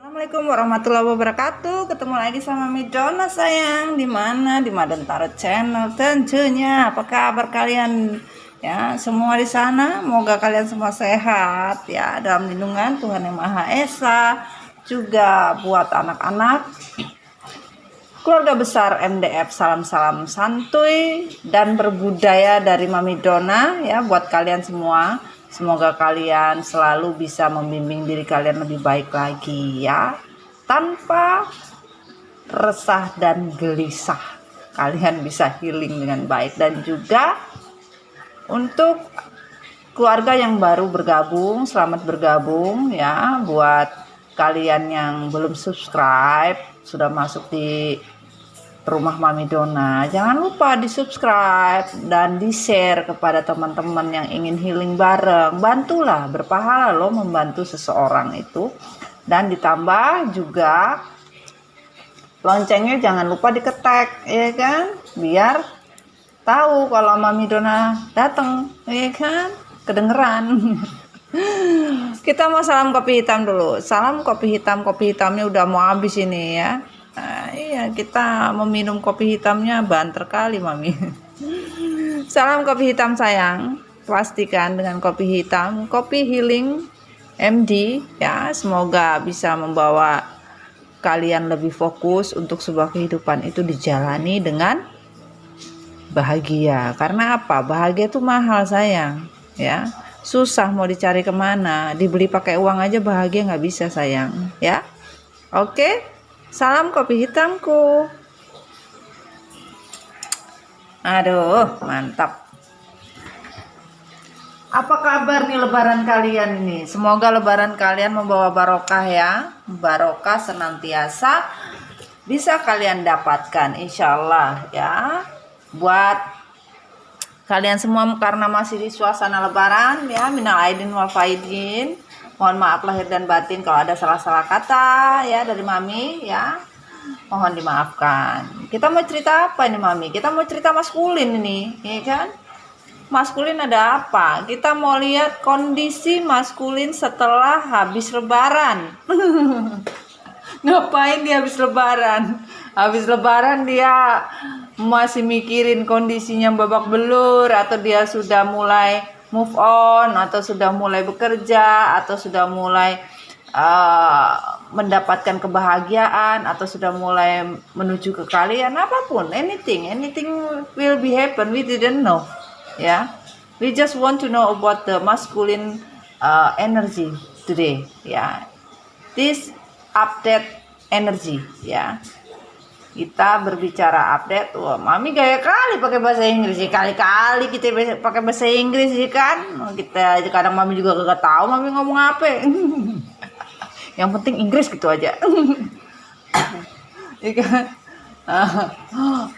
Assalamualaikum warahmatullahi wabarakatuh. Ketemu lagi sama Midona sayang. Di mana? Di Madentara Channel tentunya. Apa kabar kalian? Ya, semua di sana. Semoga kalian semua sehat ya dalam lindungan Tuhan Yang Maha Esa. Juga buat anak-anak keluarga besar MDF, salam-salam santuy dan berbudaya dari Mami Dona ya buat kalian semua. Semoga kalian selalu bisa membimbing diri kalian lebih baik lagi ya, tanpa resah dan gelisah. Kalian bisa healing dengan baik. Dan juga untuk keluarga yang baru bergabung, selamat bergabung ya. Buat kalian yang belum subscribe, sudah masuk di Rumah Mami Dona, jangan lupa di subscribe dan di share kepada teman-teman yang ingin healing bareng. Bantulah, berpahala loh membantu seseorang itu. Dan ditambah juga loncengnya jangan lupa diketek ya kan, biar tahu kalau Mami Dona datang ya kan, kedengeran. Kita mau salam kopi hitam dulu. Salam kopi hitam. Kopi hitamnya udah mau habis ini ya. Nah, iya, kita meminum kopi hitamnya banter kali Mami. Salam kopi hitam sayang. Pastikan dengan kopi hitam, kopi healing MD ya. Semoga bisa membawa kalian lebih fokus untuk sebuah kehidupan itu dijalani dengan bahagia. Karena apa? Bahagia itu mahal sayang ya. Susah mau dicari kemana. Dibeli pakai uang aja bahagia nggak bisa sayang ya. Oke. Salam kopi hitamku. Aduh, mantap. Apa kabar nih lebaran kalian ini? Semoga lebaran kalian membawa barokah ya. Barokah senantiasa bisa kalian dapatkan insya Allah ya. Buat kalian semua karena masih di suasana lebaran ya, minal aidin wal faidin. Mohon maaf lahir dan batin kalau ada salah-salah kata ya dari Mami ya. Mohon dimaafkan. Kita mau cerita apa ini Mami? Kita mau cerita maskulin ini, ya kan? Maskulin ada apa? Kita mau lihat kondisi maskulin setelah habis lebaran. Ngapain dia habis lebaran? Habis lebaran dia masih mikirin kondisinya babak belur, atau dia sudah mulai move on, atau sudah mulai bekerja, atau sudah mulai mendapatkan kebahagiaan, atau sudah mulai menuju ke kalian, apapun, anything will be happen, we didn't know ya. We just want to know about the masculine energy today ya. This update energy ya. Kita berbicara update. Wah, Mami gaya kali pakai bahasa Inggris. Kali-kali kita pakai bahasa Inggris sih kan. Kita kadang Mami juga gak tahu Mami ngomong apa. Yang penting Inggris gitu aja.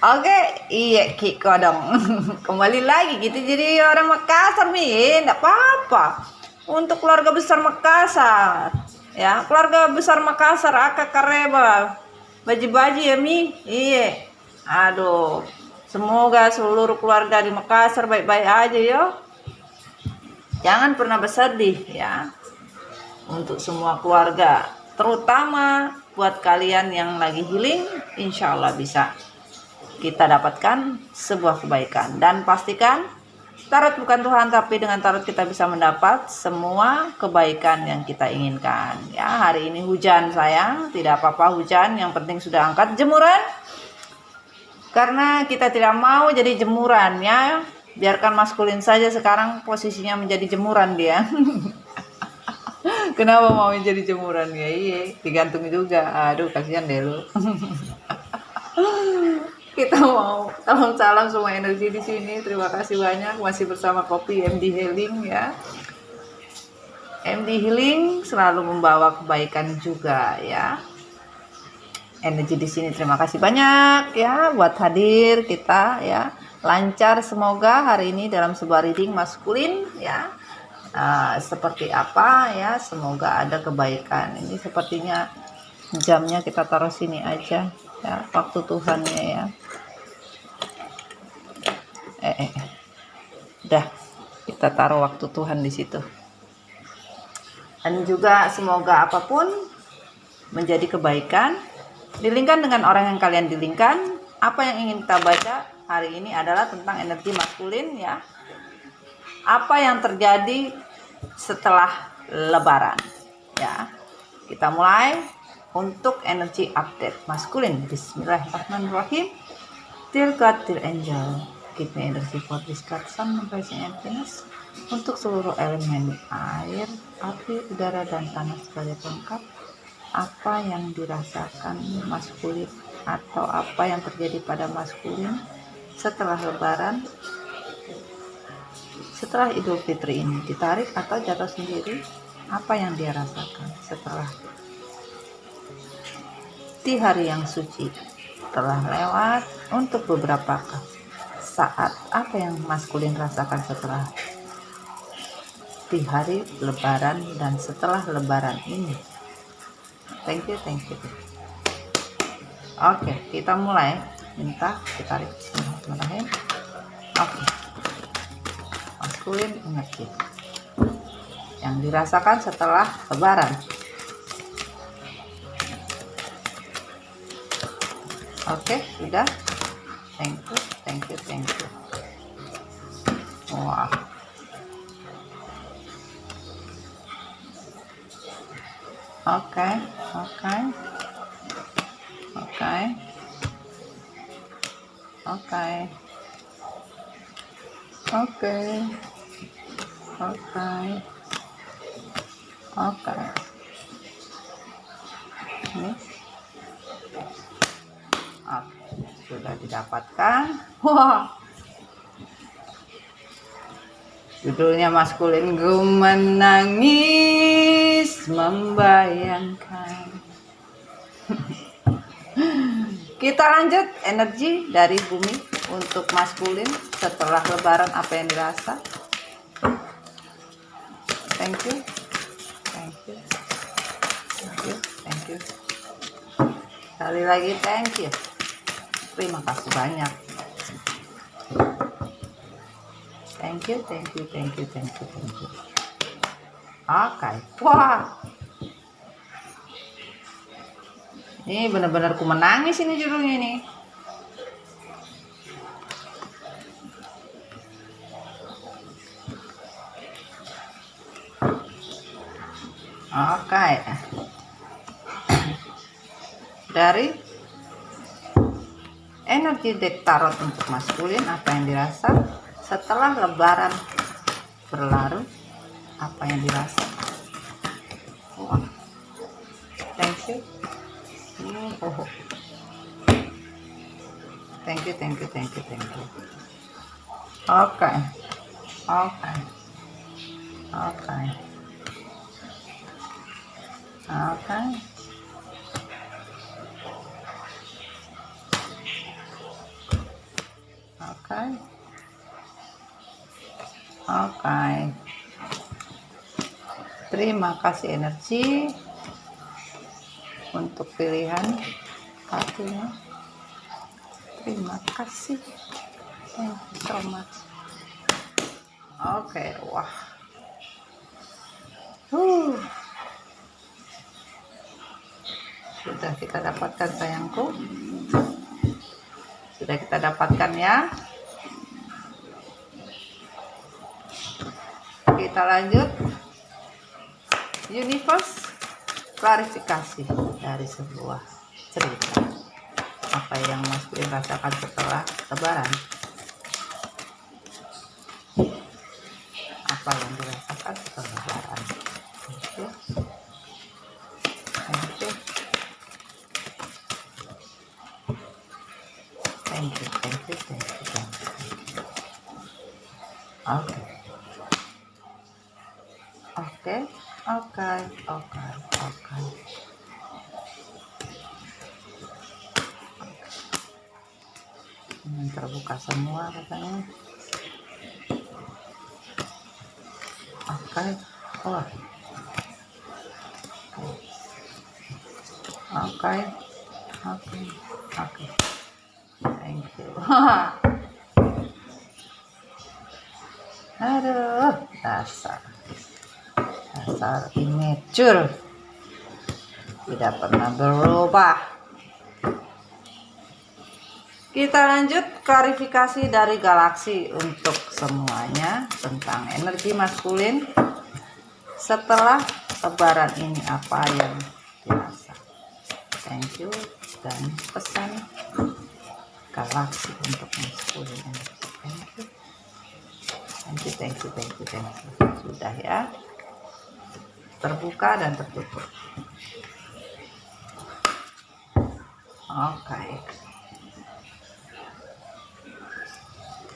Oke, iya Kiko dong. Kembali lagi gitu jadi orang Makassar nih, enggak apa-apa. Untuk keluarga besar Makassar. Ya, keluarga besar Makassar Aka Kareba. Baji-baji ya Mi. Iya. Aduh. Semoga seluruh keluarga di Makassar baik-baik aja yo. Jangan pernah bersedih ya. Untuk semua keluarga, terutama buat kalian yang lagi healing, insya Allah bisa kita dapatkan sebuah kebaikan. Dan pastikan tarot bukan Tuhan, tapi dengan tarot kita bisa mendapat semua kebaikan yang kita inginkan. Ya, hari ini hujan sayang, tidak apa-apa hujan, yang penting sudah angkat jemuran. Karena kita tidak mau jadi jemuran ya. Biarkan maskulin saja sekarang posisinya menjadi jemuran dia. Kenapa mau jadi jemuran ya? Iya, digantung juga. Aduh, kasihan deh lu. Kita mau salam semua energi di sini. Terima kasih banyak masih bersama Kopi MD Healing ya. MD Healing selalu membawa kebaikan juga ya. Energi di sini terima kasih banyak ya buat hadir kita ya. Lancar semoga hari ini dalam sebuah reading maskulin ya. Seperti apa ya, semoga ada kebaikan. Ini sepertinya jamnya kita taruh sini aja ya, waktu Tuhannya ya. Udah kita taruh waktu Tuhan di situ. Dan juga semoga apapun menjadi kebaikan. Dilingkan dengan orang yang kalian dilingkan. Apa yang ingin kita baca hari ini adalah tentang energi maskulin ya. Apa yang terjadi setelah lebaran ya. Kita mulai untuk energi update maskulin. Bismillahirrahmanirrahim. Dear God, dear angel, give me energy for this card, sun, rising, and Venus. Untuk seluruh elemen air, api, udara, dan tanah sebagai pelengkap, apa yang dirasakan maskulin atau apa yang terjadi pada maskulin setelah lebaran, setelah Idul Fitri ini, ditarik atau jatuh sendiri, apa yang dia rasakan setelah di hari yang suci telah lewat. Untuk beberapa saat, apa yang maskulin rasakan setelah di hari lebaran dan setelah lebaran ini. Thank you. Oke, kita mulai. Minta ditarik. Bismillahirrahmanirrahim. Oke. Maskulin energi yang dirasakan setelah lebaran. Oke, sudah. Thank you. Wah. Oke. Ini. Oke, sudah didapatkan. Wah. Judulnya maskulin, gue menangis membayangkan. Kita lanjut energi dari bumi untuk maskulin setelah lebaran, apa yang dirasa. Thank you. Sekali lagi thank you. Terima kasih banyak. Thank you. Oke. Wah. Ini benar-benar ku menangis ini judulnya ini. Oke. Dari energi deck tarot untuk maskulin, apa yang dirasa setelah lebaran berlalu, apa yang dirasa. Wah. Thank you. Thank you. Oke. Terima kasih energi untuk pilihan kartunya. Terima kasih. Thank you so much. Oke, wah. Sudah kita dapatkan sayangku. Sudah kita dapatkan ya. Kita lanjut. Universe, klarifikasi dari sebuah cerita. Apa yang maskulin rasakan setelah lebaran? Apa yang dirasakan setelah lebaran? Thank you. Oke. Ini terbuka semua katanya. Oke. Thank you. Aduh, dasar immature. tidak pernah berubah. Kita lanjut klarifikasi dari galaksi untuk semuanya tentang energi maskulin setelah lebaran ini, apa yang dirasa. Thank you, dan pesan galaksi untuk maskulin energi. Thank you. Sudah ya, terbuka dan tertutup. Oke.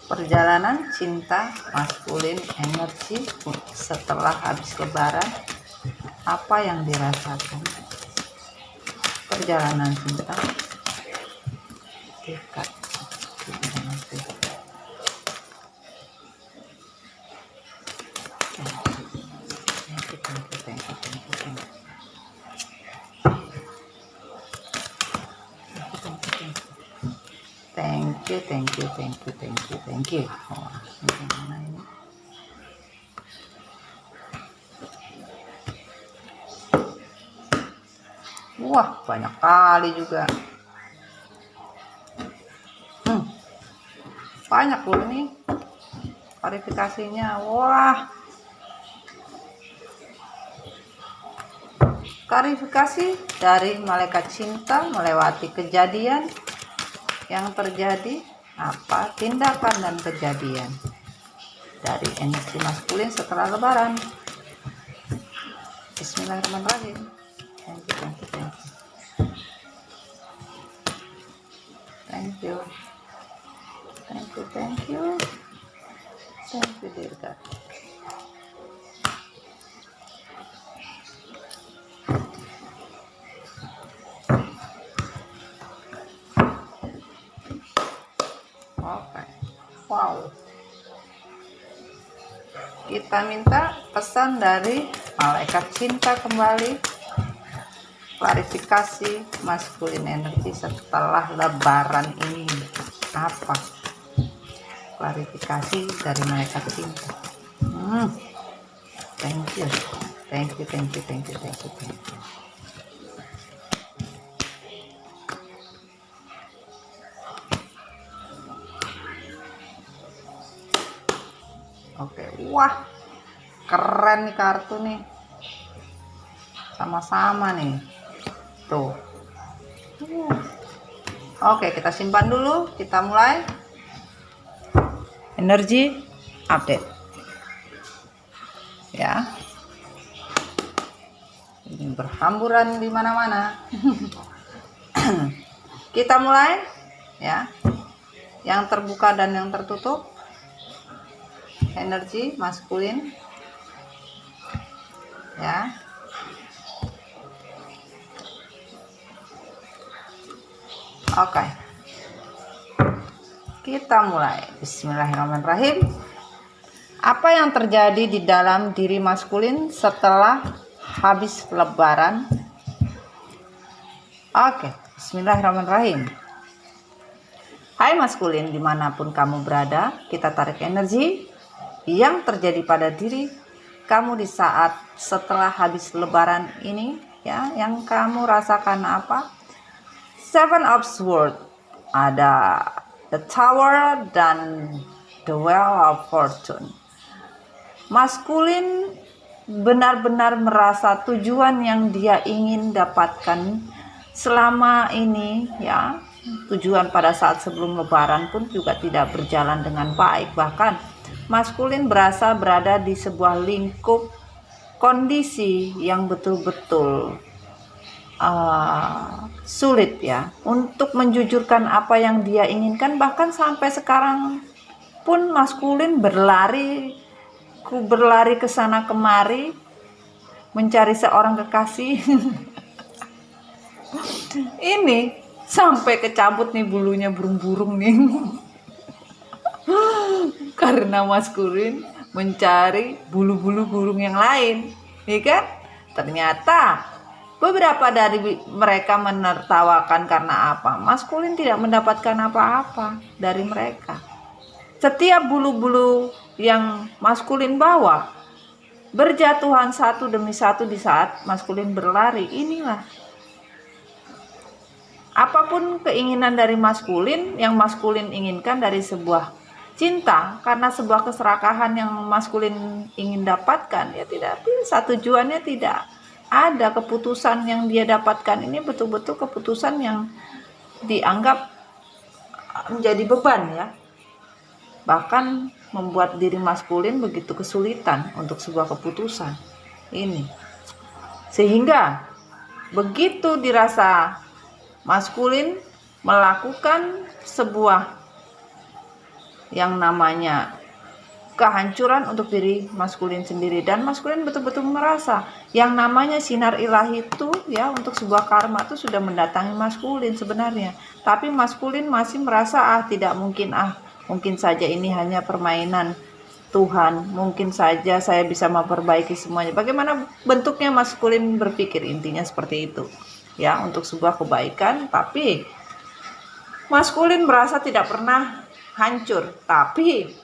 Perjalanan cinta maskulin energi setelah habis lebaran, apa yang dirasakan? Perjalanan cinta dekat. Thank you. Oh, ini mana ini? Wah, banyak kali juga. Banyak loh ini klarifikasinya. Wah, klarifikasi dari malaikat cinta melewati kejadian yang terjadi, apa tindakan dan kejadian dari energi maskulin setelah lebaran. Bismillahirrahmanirrahim. Thank you dear God. Oke. Wow, kita minta pesan dari malaikat cinta kembali, klarifikasi maskulin energi setelah lebaran ini. Apa klarifikasi dari malaikat cinta? Thank you. Oke, wah keren nih kartu nih, sama-sama nih tuh. Oke, kita simpan dulu, kita mulai energi update ya. Ini berhamburan di mana-mana. Kita mulai ya, yang terbuka dan yang tertutup. Energi maskulin ya. Oke, kita mulai. Bismillahirrahmanirrahim. Apa yang terjadi di dalam diri maskulin setelah habis lebaran? Oke, bismillahirrahmanirrahim. Hai maskulin, dimanapun kamu berada, kita tarik energi yang terjadi pada diri kamu di saat setelah habis lebaran ini ya. Yang kamu rasakan apa? Seven of Swords, ada the Tower dan the Wheel of Fortune. Maskulin benar-benar merasa tujuan yang dia ingin dapatkan selama ini ya. Tujuan pada saat sebelum lebaran pun juga tidak berjalan dengan baik. Bahkan maskulin berasa berada di sebuah lingkup kondisi yang betul-betul sulit ya untuk menjujurkan apa yang dia inginkan. Bahkan sampai sekarang pun maskulin berlari ke sana kemari mencari seorang kekasih. Ini sampai kecabut nih bulunya burung-burung nih. Karena maskulin mencari bulu-bulu burung yang lain, ya kan? Ternyata beberapa dari mereka menertawakan karena apa? Maskulin tidak mendapatkan apa-apa dari mereka. Setiap bulu-bulu yang maskulin bawa berjatuhan satu demi satu di saat maskulin berlari. Inilah Apapun keinginan dari maskulin, yang maskulin inginkan dari sebuah cinta, karena sebuah keserakahan yang maskulin ingin dapatkan, ya tidak bisa, tujuannya tidak ada. Keputusan yang dia dapatkan ini betul-betul keputusan yang dianggap menjadi beban ya, bahkan membuat diri maskulin begitu kesulitan untuk sebuah keputusan ini, sehingga begitu dirasa maskulin melakukan sebuah yang namanya kehancuran untuk diri maskulin sendiri, dan maskulin betul-betul merasa yang namanya sinar ilahi itu ya, untuk sebuah karma itu sudah mendatangi maskulin sebenarnya, tapi maskulin masih merasa tidak mungkin, mungkin saja ini hanya permainan Tuhan, mungkin saja saya bisa memperbaiki semuanya. Bagaimana bentuknya maskulin berpikir, intinya seperti itu ya, untuk sebuah kebaikan. Tapi maskulin merasa tidak pernah hancur, tapi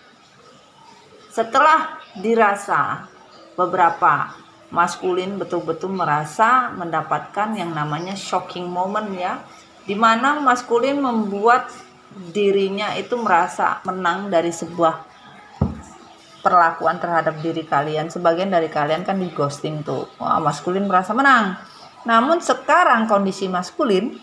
setelah dirasa beberapa maskulin betul-betul merasa mendapatkan yang namanya shocking moment ya, dimana maskulin membuat dirinya itu merasa menang dari sebuah perlakuan terhadap diri kalian. Sebagian dari kalian kan di ghosting tuh, wah, maskulin merasa menang. Namun sekarang kondisi maskulin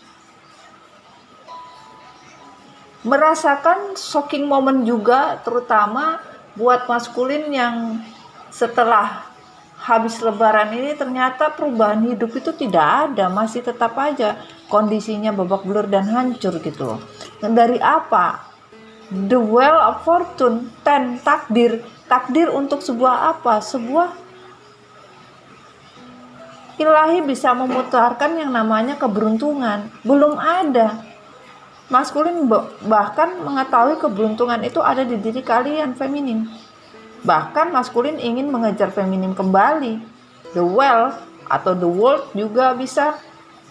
merasakan shocking moment juga, terutama buat maskulin yang setelah habis lebaran ini ternyata perubahan hidup itu tidak ada, masih tetap aja kondisinya babak belur dan hancur gitu. Dan dari apa? The Wheel of Fortune, 10 takdir untuk sebuah apa? Sebuah ilahi bisa memutarkan yang namanya keberuntungan. Belum ada. Maskulin bahkan mengetahui keberuntungan itu ada di diri kalian feminin. Bahkan maskulin ingin mengejar feminin kembali. The well atau the world juga bisa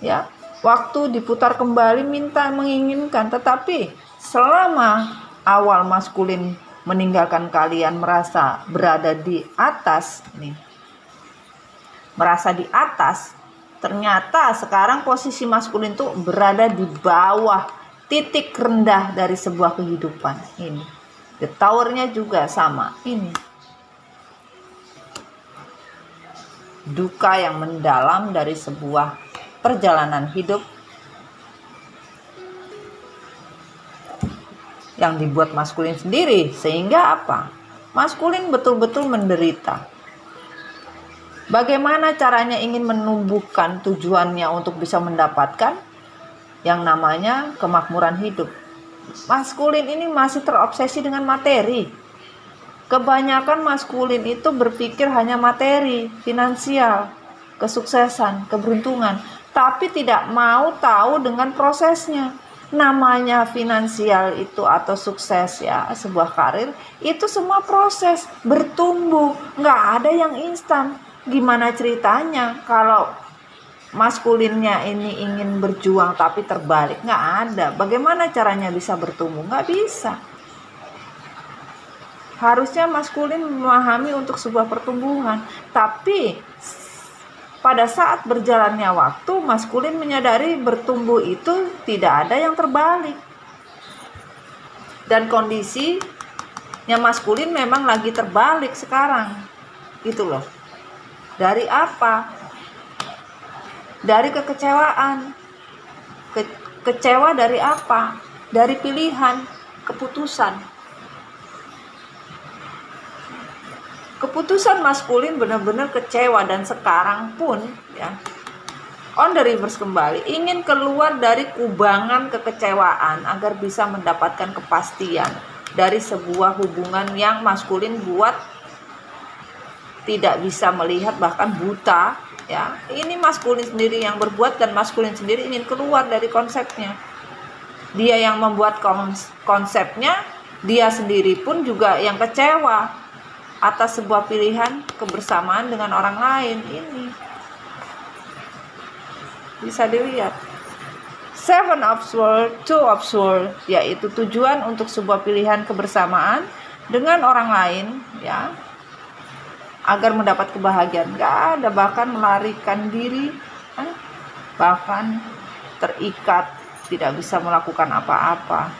ya. Waktu diputar kembali minta menginginkan, tetapi selama awal maskulin meninggalkan kalian merasa berada di atas nih. Merasa di atas, ternyata sekarang posisi maskulin tuh berada di bawah titik rendah dari sebuah kehidupan ini. The Tower-nya juga sama ini. Duka yang mendalam dari sebuah perjalanan hidup yang dibuat maskulin sendiri, sehingga apa? Maskulin betul-betul menderita. Bagaimana caranya ingin menumbuhkan tujuannya untuk bisa mendapatkan yang namanya kemakmuran hidup? Maskulin ini masih terobsesi dengan materi. Kebanyakan maskulin itu berpikir hanya materi, finansial, kesuksesan, keberuntungan, tapi tidak mau tahu dengan prosesnya. Namanya finansial itu atau sukses ya, sebuah karir itu semua proses, bertumbuh, nggak ada yang instan. Gimana ceritanya kalau maskulinnya ini ingin berjuang tapi terbalik? Nggak ada. Bagaimana caranya bisa bertumbuh? Nggak bisa. Harusnya maskulin memahami untuk sebuah pertumbuhan, tapi pada saat berjalannya waktu, maskulin menyadari bertumbuh itu tidak ada yang terbalik. Dan kondisinya maskulin memang lagi terbalik sekarang. Gitu loh. Dari apa? Dari kekecewaan. Kecewa dari apa? Dari pilihan, keputusan. Keputusan maskulin benar-benar kecewa, dan sekarang pun ya, on the reverse kembali, ingin keluar dari kubangan kekecewaan agar bisa mendapatkan kepastian dari sebuah hubungan yang maskulin buat tidak bisa melihat, bahkan buta ya. Ini maskulin sendiri yang berbuat, dan maskulin sendiri ingin keluar dari konsepnya. Dia yang membuat konsepnya, dia sendiri pun juga yang kecewa atas sebuah pilihan kebersamaan dengan orang lain. Ini bisa dilihat. Seven of Swords, Two of Swords, yaitu tujuan untuk sebuah pilihan kebersamaan dengan orang lain ya, agar mendapat kebahagiaan. Gak ada, bahkan melarikan diri, bahkan terikat tidak bisa melakukan apa-apa.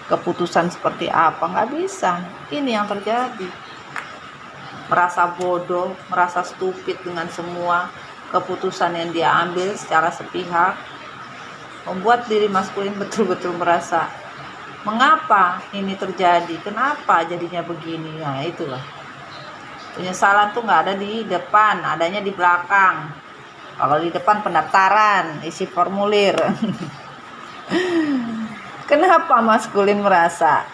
Keputusan seperti apa, nggak bisa. Ini yang terjadi. Merasa bodoh, merasa stupid dengan semua keputusan yang dia ambil secara sepihak, membuat diri maskulin betul-betul merasa, mengapa ini terjadi, kenapa jadinya begini. Nah itulah, penyesalan tuh nggak ada di depan, adanya di belakang. Kalau di depan pendaftaran, isi formulir. Kenapa maskulin merasa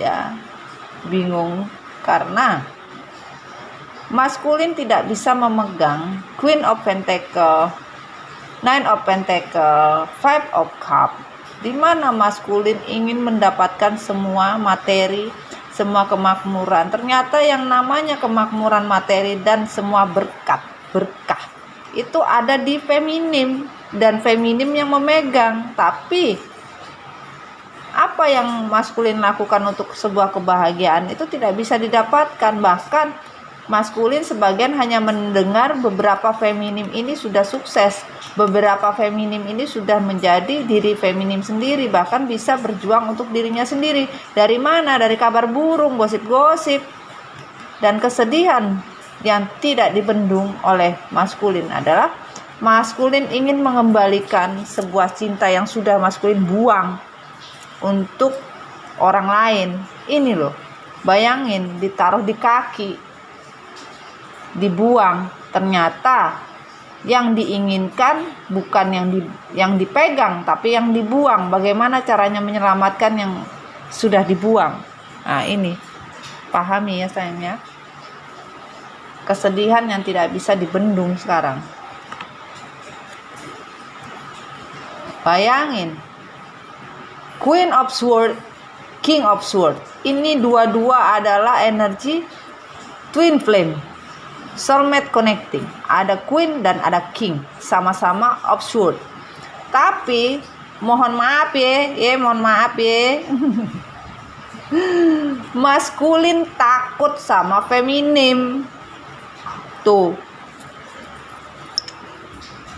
ya bingung? Karena maskulin tidak bisa memegang Queen of Pentacle, Nine of Pentacle, Five of Cup, di mana maskulin ingin mendapatkan semua materi, semua kemakmuran. Ternyata yang namanya kemakmuran materi dan semua berkah itu ada di feminim, dan feminim yang memegang. Tapi apa yang maskulin lakukan untuk sebuah kebahagiaan itu tidak bisa didapatkan. Bahkan maskulin sebagian hanya mendengar beberapa feminim ini sudah sukses, beberapa feminim ini sudah menjadi diri feminim sendiri, bahkan bisa berjuang untuk dirinya sendiri. Dari mana? Dari kabar burung, gosip-gosip, dan kesedihan yang tidak dibendung oleh maskulin adalah maskulin ingin mengembalikan sebuah cinta yang sudah maskulin buang untuk orang lain. Ini loh, bayangin, ditaruh di kaki, dibuang. Ternyata yang diinginkan bukan yang dipegang, tapi yang dibuang. Bagaimana caranya menyelamatkan yang sudah dibuang? Nah ini, pahami ya sayangnya, kesedihan yang tidak bisa dibendung sekarang. Bayangin, Queen of Swords, King of Swords. Ini dua-dua adalah energi twin flame, soulmate connecting. Ada Queen dan ada King, sama-sama of Swords. Tapi mohon maaf ya, maskulin takut sama feminim. Tuh,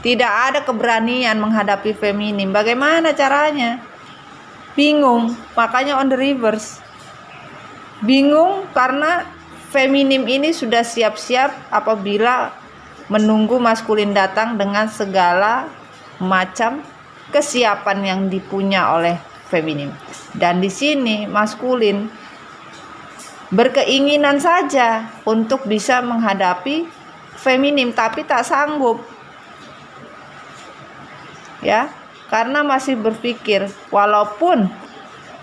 tidak ada keberanian menghadapi feminim. Bagaimana caranya? Bingung, makanya on the reverse. Bingung karena feminim ini sudah siap-siap apabila menunggu maskulin datang dengan segala macam kesiapan yang dipunya oleh feminim. Dan di sini maskulin berkeinginan saja untuk bisa menghadapi feminim, tapi tak sanggup. Ya, karena masih berpikir, walaupun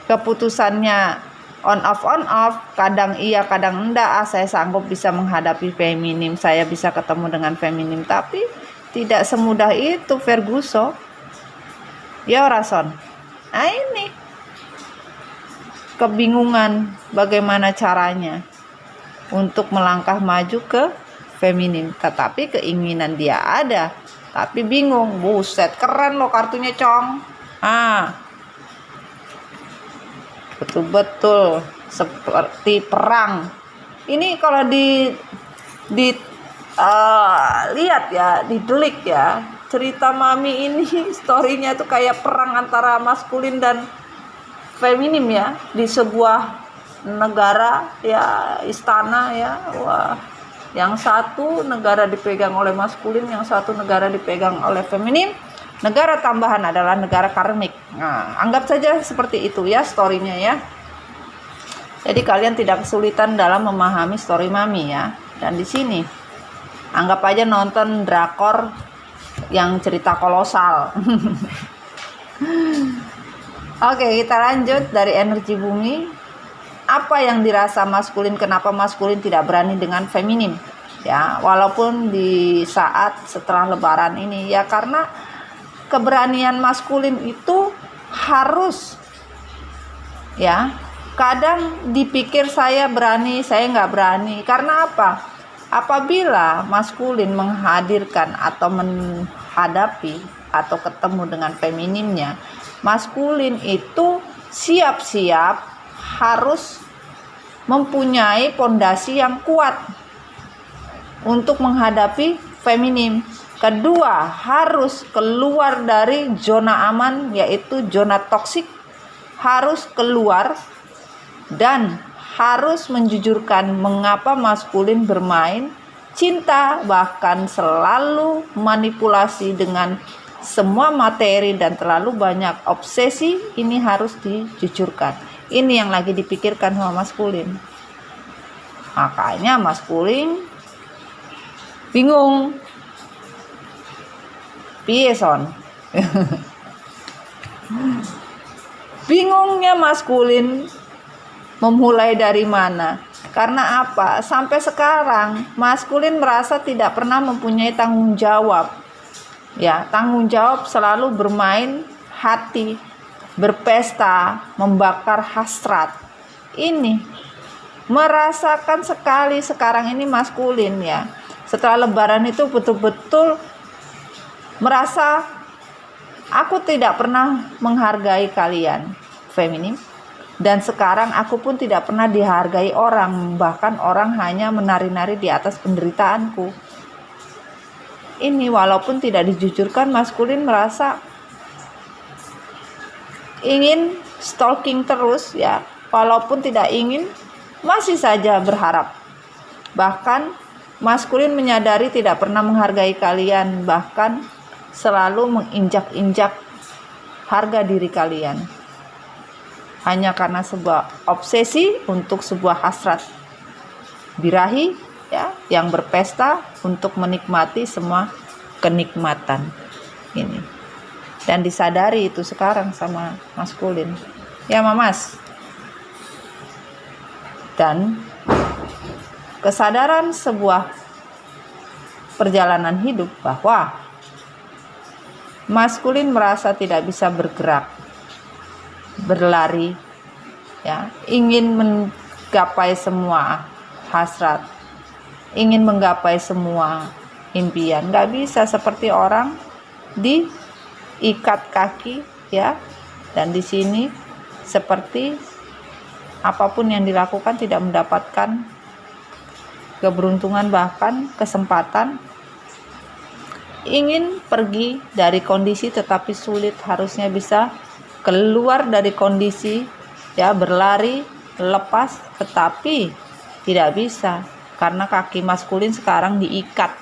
keputusannya on off, kadang iya kadang enggak, saya sanggup bisa menghadapi feminim, saya bisa ketemu dengan feminim, tapi tidak semudah itu Ferguson. Ya Rason. Nah ini kebingungan bagaimana caranya untuk melangkah maju ke feminim, tetapi keinginan dia ada, tapi bingung. Buset, keren loh kartunya Cong. Betul-betul seperti perang. Ini kalau lihat ya, didelik ya, cerita Mami ini storynya itu kayak perang antara maskulin dan feminim ya, di sebuah negara ya, istana ya. Wah, yang satu negara dipegang oleh maskulin, yang satu negara dipegang oleh feminim. Negara tambahan adalah negara karmik. Nah, anggap saja seperti itu ya storynya ya. Jadi kalian tidak kesulitan dalam memahami story Mami ya. Dan di sini anggap aja nonton drakor yang cerita kolosal. Oke, kita lanjut dari energi bumi. Apa yang dirasa maskulin? Kenapa maskulin tidak berani dengan feminim? Ya, walaupun di saat setelah lebaran ini ya, karena keberanian maskulin itu harus ya, kadang dipikir saya berani, saya nggak berani. Karena apa? Apabila maskulin menghadirkan atau menghadapi atau ketemu dengan feminimnya, maskulin itu siap-siap harus mempunyai pondasi yang kuat untuk menghadapi feminim. Kedua, harus keluar dari zona aman, yaitu zona toksik. Harus keluar dan harus menjujurkan mengapa maskulin bermain cinta, bahkan selalu manipulasi dengan semua materi dan terlalu banyak obsesi. Ini harus dijujurkan. Ini yang lagi dipikirkan sama maskulin. Makanya maskulin bingung. Pieson. Bingungnya maskulin memulai dari mana? Karena apa? Sampai sekarang maskulin merasa tidak pernah mempunyai tanggung jawab. Ya, tanggung jawab selalu bermain hati, berpesta, membakar hasrat. Ini merasakan sekali sekarang ini maskulin ya. Setelah lebaran itu betul-betul merasa aku tidak pernah menghargai kalian, feminim. Dan sekarang aku pun tidak pernah dihargai orang, bahkan orang hanya menari-nari di atas penderitaanku. Ini walaupun tidak dijujurkan, maskulin merasa ingin stalking terus ya, walaupun tidak ingin masih saja berharap. Bahkan maskulin menyadari tidak pernah menghargai kalian, bahkan selalu menginjak-injak harga diri kalian hanya karena sebuah obsesi untuk sebuah hasrat birahi ya, yang berpesta untuk menikmati semua kenikmatan ini. Dan disadari itu sekarang sama maskulin ya mamas. Dan kesadaran sebuah perjalanan hidup bahwa maskulin merasa tidak bisa bergerak, berlari, ya, ingin menggapai semua hasrat, ingin menggapai semua impian. Nggak bisa seperti orang diikat kaki, ya, dan di sini seperti apapun yang dilakukan tidak mendapatkan keberuntungan bahkan kesempatan. Ingin pergi dari kondisi tetapi sulit, harusnya bisa keluar dari kondisi ya, berlari lepas, tetapi tidak bisa karena kaki maskulin sekarang diikat,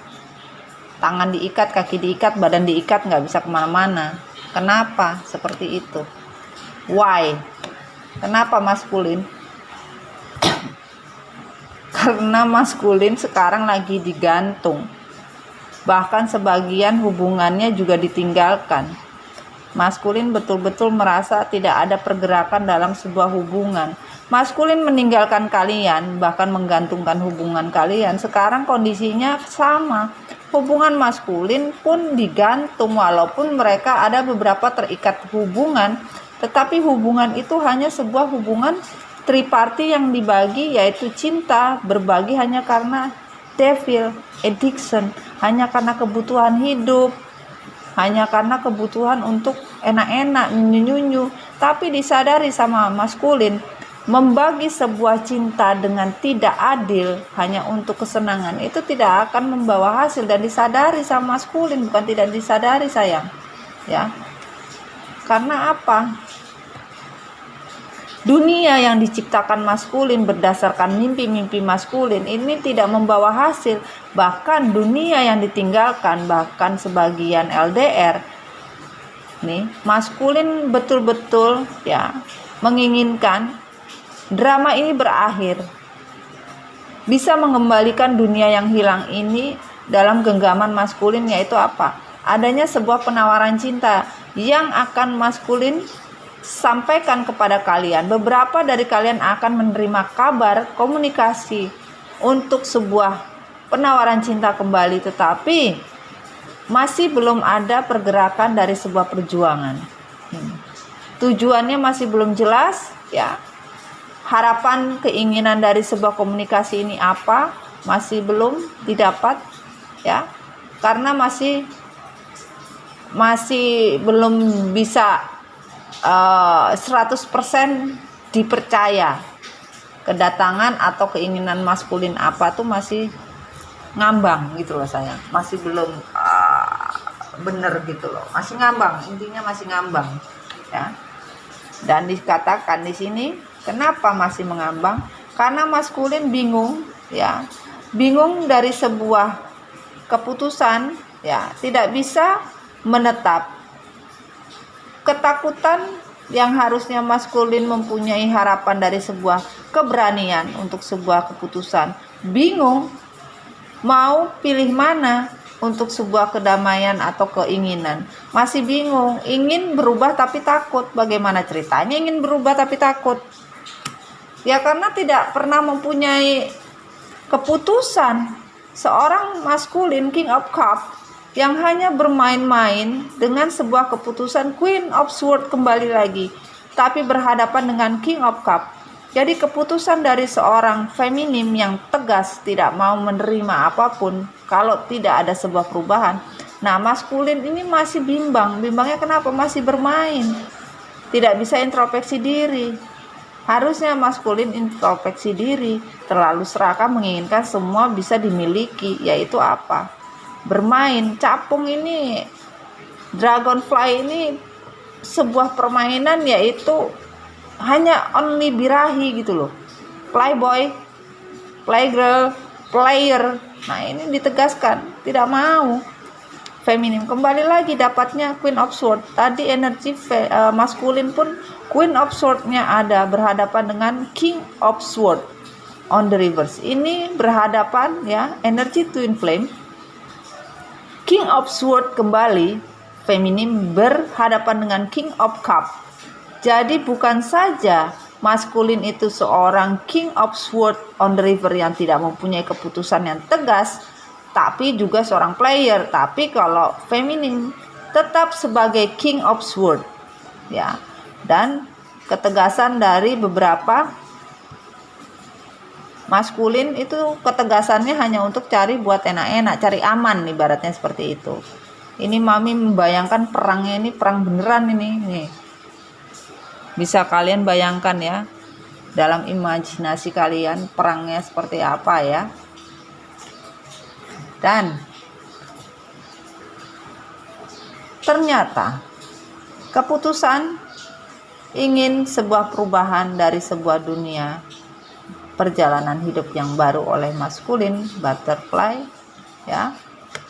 tangan diikat, kaki diikat, badan diikat, nggak bisa kemana-mana. Kenapa seperti itu? Why? Kenapa maskulin? Karena maskulin sekarang lagi digantung. Bahkan sebagian hubungannya juga ditinggalkan. Maskulin betul-betul merasa tidak ada pergerakan dalam sebuah hubungan. Maskulin meninggalkan kalian, bahkan menggantungkan hubungan kalian. Sekarang kondisinya sama. Hubungan maskulin pun digantung, walaupun mereka ada beberapa terikat hubungan, tetapi hubungan itu hanya sebuah hubungan triparti yang dibagi, yaitu cinta, berbagi hanya karena devil, addiction, hanya karena kebutuhan hidup, hanya karena kebutuhan untuk enak-enak, nyunyu-nyunyu. Tapi disadari sama maskulin, membagi sebuah cinta dengan tidak adil hanya untuk kesenangan itu tidak akan membawa hasil. Dan disadari sama maskulin, bukan tidak disadari sayang ya. Karena apa? Dunia yang diciptakan maskulin berdasarkan mimpi-mimpi maskulin ini tidak membawa hasil. Bahkan dunia yang ditinggalkan, bahkan sebagian LDR nih, maskulin betul-betul ya menginginkan drama ini berakhir, bisa mengembalikan dunia yang hilang ini dalam genggaman maskulin, yaitu apa? Adanya sebuah penawaran cinta yang akan maskulin sampaikan kepada kalian. Beberapa dari kalian akan menerima kabar komunikasi untuk sebuah penawaran cinta kembali, tetapi masih belum ada pergerakan dari sebuah perjuangan. Tujuannya masih belum jelas ya. Harapan keinginan dari sebuah komunikasi ini apa? Masih belum didapat ya. Karena masih belum bisa 100% dipercaya. Kedatangan atau keinginan maskulin apa tuh masih ngambang gitu loh sayang. Masih belum bener gitu loh, masih ngambang, intinya masih ngambang ya. Dan dikatakan di sini kenapa masih mengambang, karena maskulin bingung ya, bingung dari sebuah keputusan ya, tidak bisa menetap. Ketakutan yang harusnya maskulin mempunyai harapan dari sebuah keberanian untuk sebuah keputusan, bingung mau pilih mana untuk sebuah kedamaian atau keinginan, masih bingung, ingin berubah tapi takut. Bagaimana ceritanya ingin berubah tapi takut? Ya karena tidak pernah mempunyai keputusan. Seorang maskulin King of Cup yang hanya bermain-main dengan sebuah keputusan Queen of Swords kembali lagi, tapi berhadapan dengan King of Cup. Jadi keputusan dari seorang feminim yang tegas, tidak mau menerima apapun kalau tidak ada sebuah perubahan. Nah, maskulin ini masih bimbang. Bimbangnya kenapa? Masih bermain. Tidak bisa introspeksi diri. Harusnya maskulin introspeksi diri. Terlalu serakah menginginkan semua bisa dimiliki. Yaitu apa? Bermain. Capung ini, dragonfly ini sebuah permainan, yaitu hanya only birahi gitu loh. Playboy, playgirl, player. Nah ini ditegaskan, tidak mau. Feminim kembali lagi dapatnya Queen of Swords. Tadi energi maskulin pun Queen of Swords-nya ada, berhadapan dengan King of Swords on the reverse. Ini berhadapan ya, energi twin flame. King of Swords kembali, feminim berhadapan dengan King of Cup. Jadi bukan saja maskulin itu seorang King of Swords on the river yang tidak mempunyai keputusan yang tegas, tapi juga seorang player. Tapi kalau feminim tetap sebagai King of Swords ya. Dan ketegasan dari beberapa maskulin itu ketegasannya hanya untuk cari buat enak-enak, cari aman, ibaratnya seperti itu. Ini mami membayangkan perangnya ini perang beneran ini nih. Bisa kalian bayangkan ya, dalam imajinasi kalian perangnya seperti apa ya. Dan ternyata keputusan ingin sebuah perubahan dari sebuah dunia perjalanan hidup yang baru oleh maskulin butterfly ya.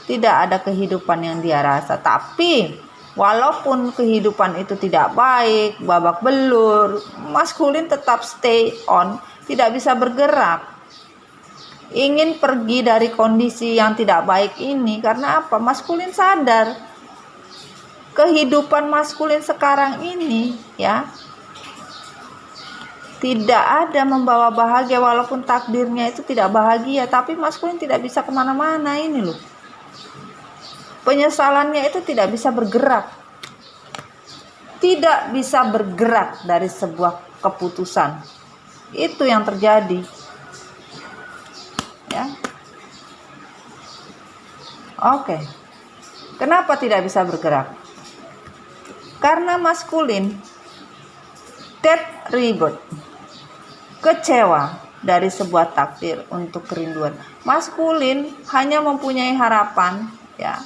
Tidak ada kehidupan yang dia rasa, tapi walaupun kehidupan itu tidak baik, babak belur, maskulin tetap stay on, tidak bisa bergerak. Ingin pergi dari kondisi yang tidak baik ini karena apa? Maskulin sadar kehidupan maskulin sekarang ini ya, tidak ada membawa bahagia, walaupun takdirnya itu tidak bahagia, tapi maskulin tidak bisa kemana-mana ini loh. Penyesalannya itu tidak bisa bergerak, tidak bisa bergerak dari sebuah keputusan. Itu yang terjadi ya. Oke. Kenapa tidak bisa bergerak? Karena maskulin death rebirth, kecewa dari sebuah takdir untuk kerinduan. Maskulin hanya mempunyai harapan ya,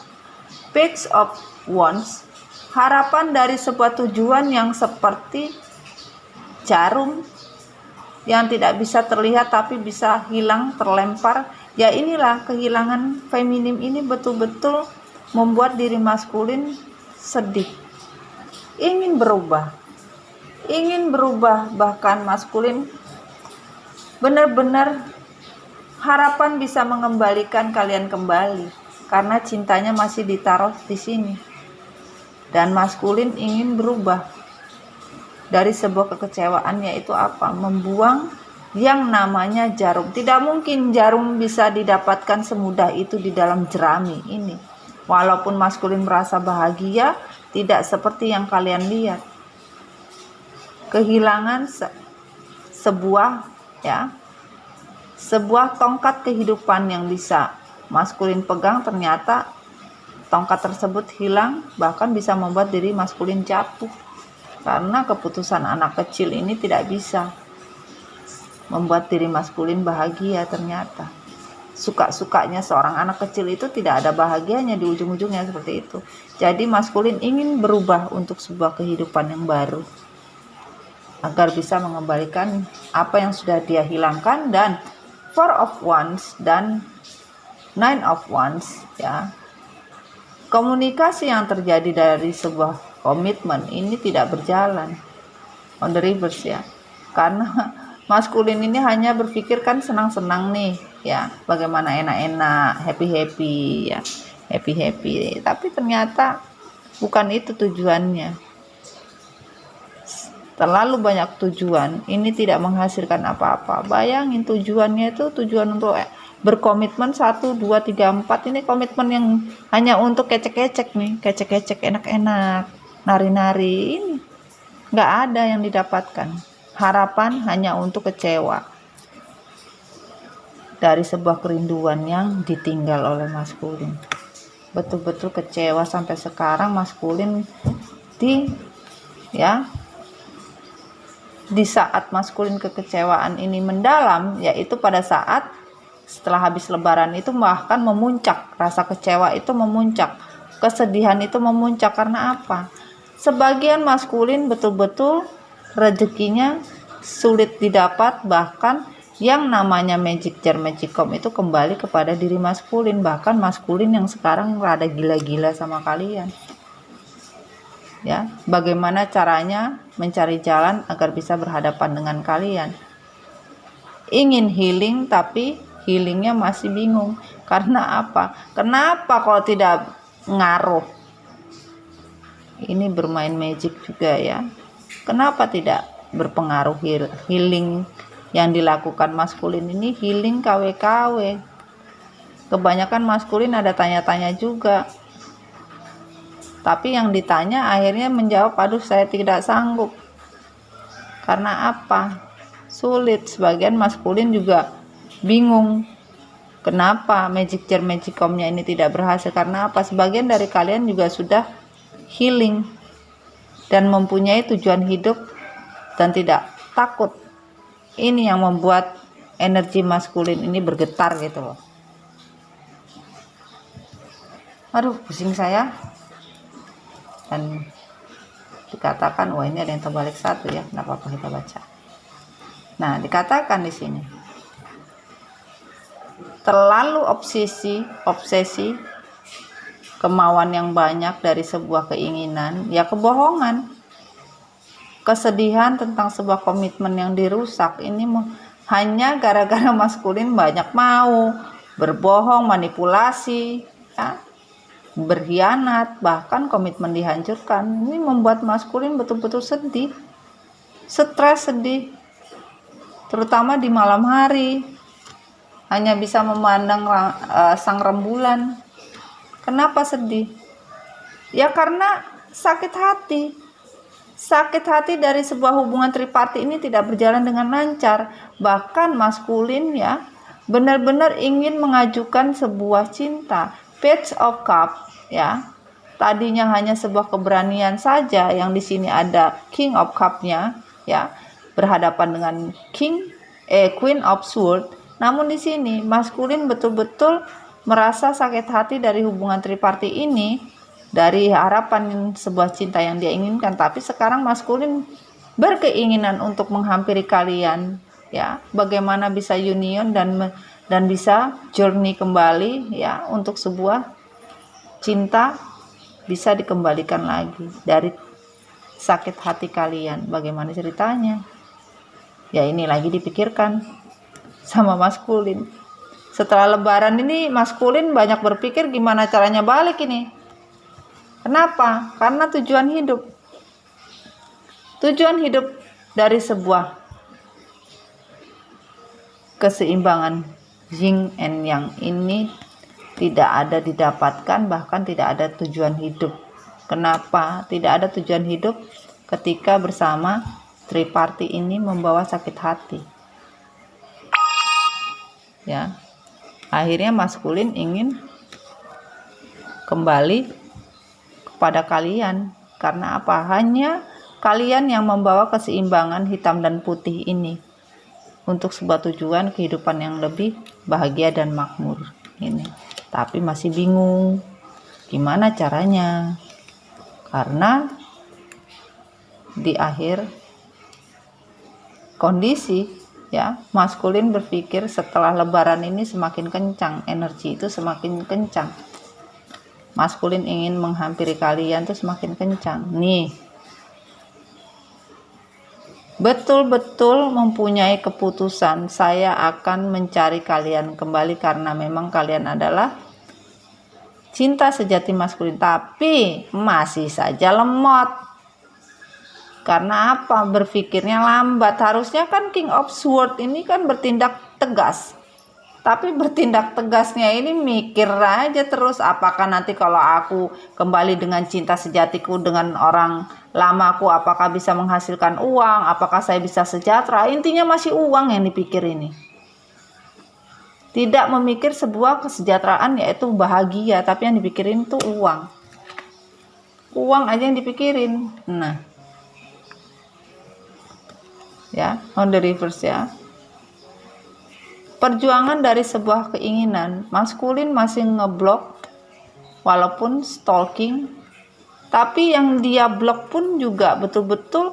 Page of Wands, harapan dari sebuah tujuan yang seperti jarum yang tidak bisa terlihat tapi bisa hilang, terlempar. Ya inilah kehilangan feminim ini betul-betul membuat diri maskulin sedih. Ingin berubah, bahkan maskulin benar-benar harapan bisa mengembalikan kalian kembali. Karena cintanya masih ditaruh di sini. Dan maskulin ingin berubah dari sebuah kekecewaan, yaitu apa? Membuang yang namanya jarum. Tidak mungkin jarum bisa didapatkan semudah itu di dalam jerami ini. Walaupun maskulin merasa bahagia, tidak seperti yang kalian lihat. Kehilangan sebuah tongkat kehidupan yang bisa maskulin pegang, ternyata tongkat tersebut hilang, bahkan bisa membuat diri maskulin jatuh. Karena keputusan anak kecil ini tidak bisa membuat diri maskulin bahagia ternyata. suka-sukanya seorang anak kecil itu tidak ada bahagianya di ujung-ujungnya, seperti itu. Jadi maskulin ingin berubah untuk sebuah kehidupan yang baru, agar bisa mengembalikan apa yang sudah dia hilangkan. Dan Four of Wands dan Nine of Wands, ya, komunikasi yang terjadi dari sebuah komitmen ini tidak berjalan on the reverse, ya, karena maskulin ini hanya berpikir kan senang-senang nih, ya, bagaimana enak-enak, happy-happy, ya, happy-happy, tapi ternyata bukan itu tujuannya. Terlalu banyak tujuan, ini tidak menghasilkan apa-apa. Bayangin, tujuannya itu tujuan untuk berkomitmen 1, 2, 3, 4. Ini komitmen yang hanya untuk kecek-kecek nih, kecek-kecek, enak-enak, nari-nari. Ini nggak ada yang didapatkan. Harapan hanya untuk kecewa dari sebuah kerinduan yang ditinggal oleh maskulin. Betul-betul kecewa sampai sekarang maskulin di saat maskulin kekecewaan ini mendalam, yaitu pada saat setelah habis lebaran itu bahkan memuncak, rasa kecewa itu memuncak, kesedihan itu memuncak. Karena apa? Sebagian maskulin betul-betul rezekinya sulit didapat, bahkan yang namanya magic jar, magicom itu kembali kepada diri maskulin, bahkan maskulin yang sekarang rada gila-gila sama kalian. Ya, bagaimana caranya mencari jalan agar bisa berhadapan dengan kalian? Ingin healing tapi healingnya masih bingung. Karena apa? Kenapa kalau tidak ngaruh? Ini bermain magic juga, ya. Kenapa tidak berpengaruh healing yang dilakukan maskulin ini? Healing KW-KW. Kebanyakan maskulin ada tanya-tanya juga. Tapi yang ditanya akhirnya menjawab, aduh saya tidak sanggup. Karena apa? Sulit. Sebagian maskulin juga bingung. Kenapa magic jar magicomnya ini tidak berhasil? Karena apa? Sebagian dari kalian juga sudah healing dan mempunyai tujuan hidup dan tidak takut. Ini yang membuat energi maskulin ini bergetar gitu loh. Aduh, pusing saya. Dan dikatakan, wah ini ada yang terbalik 1, ya, nggak apa-apa kita baca. Nah, dikatakan di sini terlalu obsesi kemauan yang banyak dari sebuah keinginan, ya kebohongan, kesedihan tentang sebuah komitmen yang dirusak. Ini hanya gara-gara maskulin banyak mau berbohong, manipulasi, ya, berkhianat, bahkan komitmen dihancurkan. Ini membuat maskulin betul-betul sedih, stres, sedih, terutama di malam hari, hanya bisa memandang sang rembulan. Kenapa sedih? Ya karena sakit hati dari sebuah hubungan triparti ini tidak berjalan dengan lancar. Bahkan maskulin, ya, benar-benar ingin mengajukan sebuah cinta. Page of Cup, ya, tadinya hanya sebuah keberanian saja, yang di sini ada King of Cup-nya, ya, berhadapan dengan Queen of Swords. Namun di sini maskulin betul-betul merasa sakit hati dari hubungan triparti ini, dari harapan sebuah cinta yang dia inginkan. Tapi sekarang maskulin berkeinginan untuk menghampiri kalian, ya, bagaimana bisa union dan bisa journey kembali, ya, untuk sebuah cinta bisa dikembalikan lagi dari sakit hati kalian. Bagaimana ceritanya? Ya ini lagi dipikirkan sama maskulin. Setelah lebaran ini maskulin banyak berpikir gimana caranya balik ini. Kenapa? Karena tujuan hidup dari sebuah keseimbangan yin and yang ini tidak ada didapatkan, bahkan tidak ada tujuan hidup. Kenapa tidak ada tujuan hidup? Ketika bersama triparti ini membawa sakit hati, ya, akhirnya maskulin ingin kembali kepada kalian. Karena apa? Hanya kalian yang membawa keseimbangan hitam dan putih ini untuk sebuah tujuan kehidupan yang lebih bahagia dan makmur ini, tapi masih bingung gimana caranya, karena di akhir kondisi ya, maskulin berpikir setelah lebaran ini semakin kencang, energi itu semakin kencang, maskulin ingin menghampiri kalian tuh semakin kencang nih, betul-betul mempunyai keputusan saya akan mencari kalian kembali karena memang kalian adalah cinta sejati maskulin, tapi masih saja lemot. Karena apa? Berpikirnya lambat. Harusnya kan King of Swords ini kan bertindak tegas, tapi bertindak tegasnya ini mikir aja terus, apakah nanti kalau aku kembali dengan cinta sejatiku dengan orang lamaku, apakah bisa menghasilkan uang, apakah saya bisa sejahtera. Intinya masih uang yang dipikir ini, tidak memikir sebuah kesejahteraan yaitu bahagia, tapi yang dipikirin tuh uang aja yang dipikirin. Nah ya, on the reverse ya, perjuangan dari sebuah keinginan, maskulin masih ngeblok walaupun stalking, tapi yang dia blok pun juga betul-betul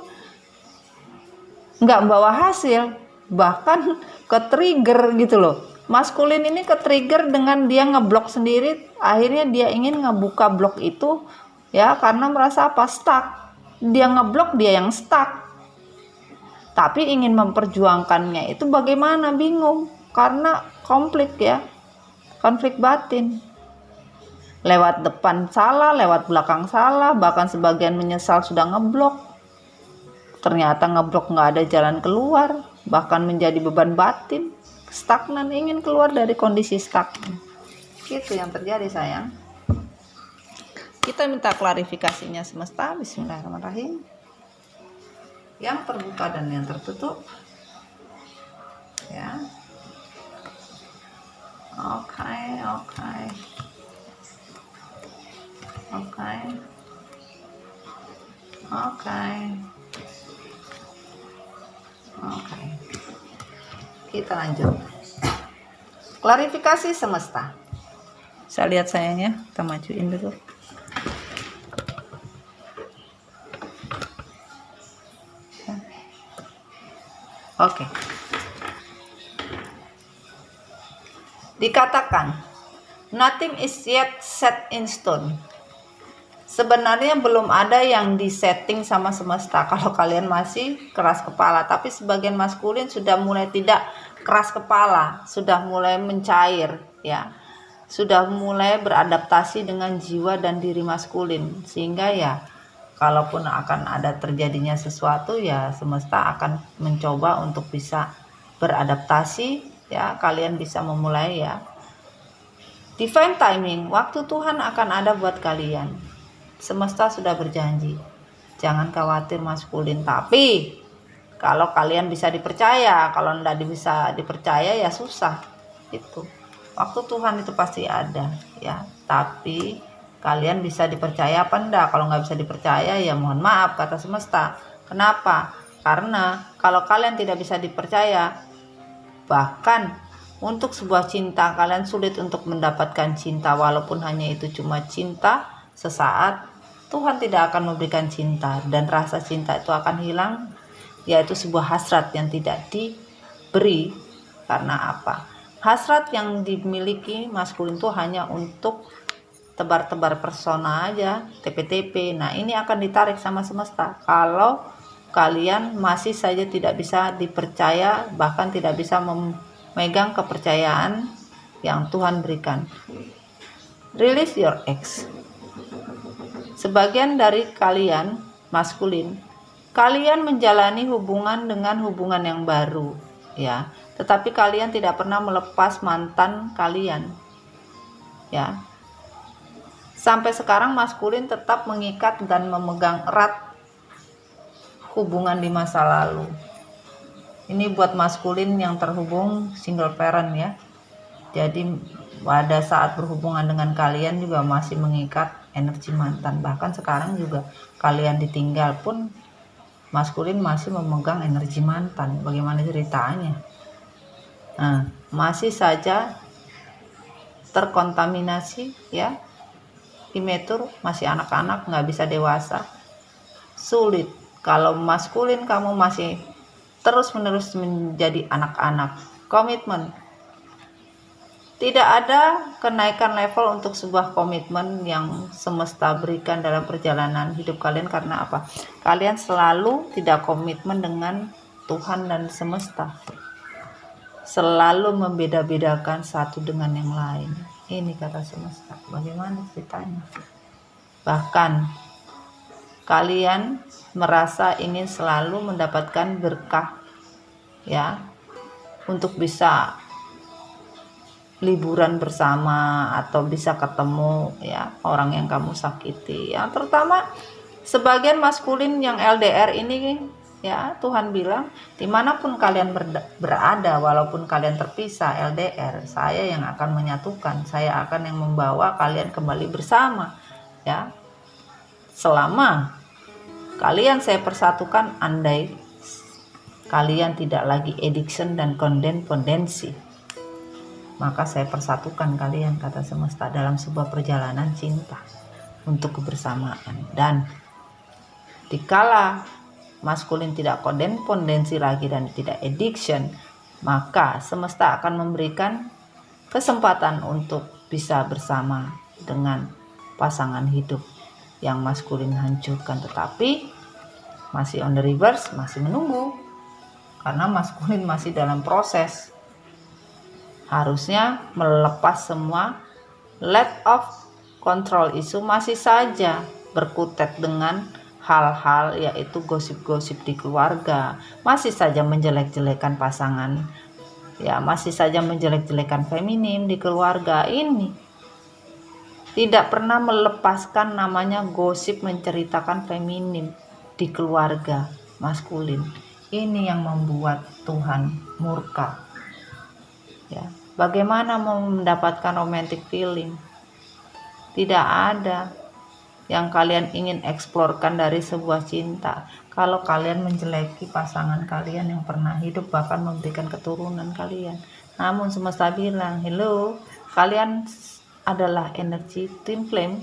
nggak bawa hasil, bahkan ke trigger gitu loh. Maskulin ini ke trigger dengan dia ngeblok sendiri, akhirnya dia ingin ngebuka blok itu ya, karena merasa apa? Stuck. Dia ngeblok, dia yang stuck, tapi ingin memperjuangkannya itu bagaimana, bingung, karena konflik ya, konflik batin, lewat depan salah, lewat belakang salah, bahkan sebagian menyesal sudah ngeblok, ternyata ngeblok nggak ada jalan keluar, bahkan menjadi beban batin, stagnan, ingin keluar dari kondisi stuck. Itu yang terjadi sayang. Kita minta klarifikasinya semesta. Bismillahirrahmanirrahim, yang terbuka dan yang tertutup ya. Oke. Kita lanjut klarifikasi semesta. Saya lihat sayangnya, kita majuin dulu. Oke. Dikatakan nothing is yet set in stone. Sebenarnya belum ada yang disetting sama semesta kalau kalian masih keras kepala, tapi sebagian maskulin sudah mulai tidak keras kepala, sudah mulai mencair ya. Sudah mulai beradaptasi dengan jiwa dan diri maskulin, sehingga ya kalaupun akan ada terjadinya sesuatu ya, semesta akan mencoba untuk bisa beradaptasi ya, kalian bisa memulai ya. Divine timing, waktu Tuhan akan ada buat kalian. Semesta sudah berjanji. Jangan khawatir maskulin, tapi kalau kalian bisa dipercaya, kalau tidak bisa dipercaya ya susah. Itu waktu Tuhan itu pasti ada ya, tapi kalian bisa dipercaya apa enggak? Kalau nggak bisa dipercaya ya mohon maaf kata semesta. Kenapa? Karena kalau kalian tidak bisa dipercaya, bahkan untuk sebuah cinta kalian sulit untuk mendapatkan cinta, walaupun hanya itu cuma cinta sesaat, Tuhan tidak akan memberikan cinta, dan rasa cinta itu akan hilang, yaitu sebuah hasrat yang tidak diberi. Karena apa? Hasrat yang dimiliki maskulin itu hanya untuk tebar-tebar persona aja, TP-TP. Nah ini akan ditarik sama semesta kalau kalian masih saja tidak bisa dipercaya, bahkan tidak bisa memegang kepercayaan yang Tuhan berikan. Release your ex. Sebagian dari kalian maskulin, kalian menjalani hubungan dengan hubungan yang baru ya, tetapi kalian tidak pernah melepas mantan kalian ya. Sampai sekarang maskulin tetap mengikat dan memegang erat hubungan di masa lalu. Ini buat maskulin yang terhubung single parent ya. Jadi pada saat berhubungan dengan kalian juga masih mengikat energi mantan. Bahkan sekarang juga kalian ditinggal pun maskulin masih memegang energi mantan. Bagaimana ceritanya? Nah, masih saja terkontaminasi ya, imatur, masih anak-anak, nggak bisa dewasa, sulit. Kalau maskulin kamu masih terus-menerus menjadi anak-anak. Komitmen. Tidak ada kenaikan level untuk sebuah komitmen yang semesta berikan dalam perjalanan hidup kalian. Karena apa? Kalian selalu tidak komitmen dengan Tuhan dan semesta. Selalu membeda-bedakan satu dengan yang lain. Ini kata semesta. Bagaimana ceritanya? Bahkan kalian merasa ingin selalu mendapatkan berkah ya, untuk bisa liburan bersama atau bisa ketemu ya orang yang kamu sakiti ya, terutama sebagian maskulin yang LDR ini ya. Tuhan bilang dimanapun kalian berada, walaupun kalian terpisah LDR, saya yang akan menyatukan, saya akan yang membawa kalian kembali bersama ya. Selama kalian saya persatukan, andai kalian tidak lagi addiction dan kondensi, maka saya persatukan kalian, kata semesta, dalam sebuah perjalanan cinta untuk kebersamaan. Dan dikala maskulin tidak kondensi lagi dan tidak addiction, maka semesta akan memberikan kesempatan untuk bisa bersama dengan pasangan hidup yang maskulin hancurkan, tetapi masih on the reverse, masih menunggu, karena maskulin masih dalam proses. Harusnya melepas semua let of control isu, masih saja berkutat dengan hal-hal yaitu gosip-gosip di keluarga, masih saja menjelek-jelekan pasangan ya, masih saja menjelek-jelekan feminim di keluarga. Ini tidak pernah melepaskan namanya gosip menceritakan feminim di keluarga maskulin. Ini yang membuat Tuhan murka ya. Bagaimana mau mendapatkan romantic feeling? Tidak ada yang kalian ingin eksplorkan dari sebuah cinta kalau kalian menjeleki pasangan kalian yang pernah hidup, bahkan memberikan keturunan kalian. Namun semesta bilang, hello, kalian adalah energi twin flame,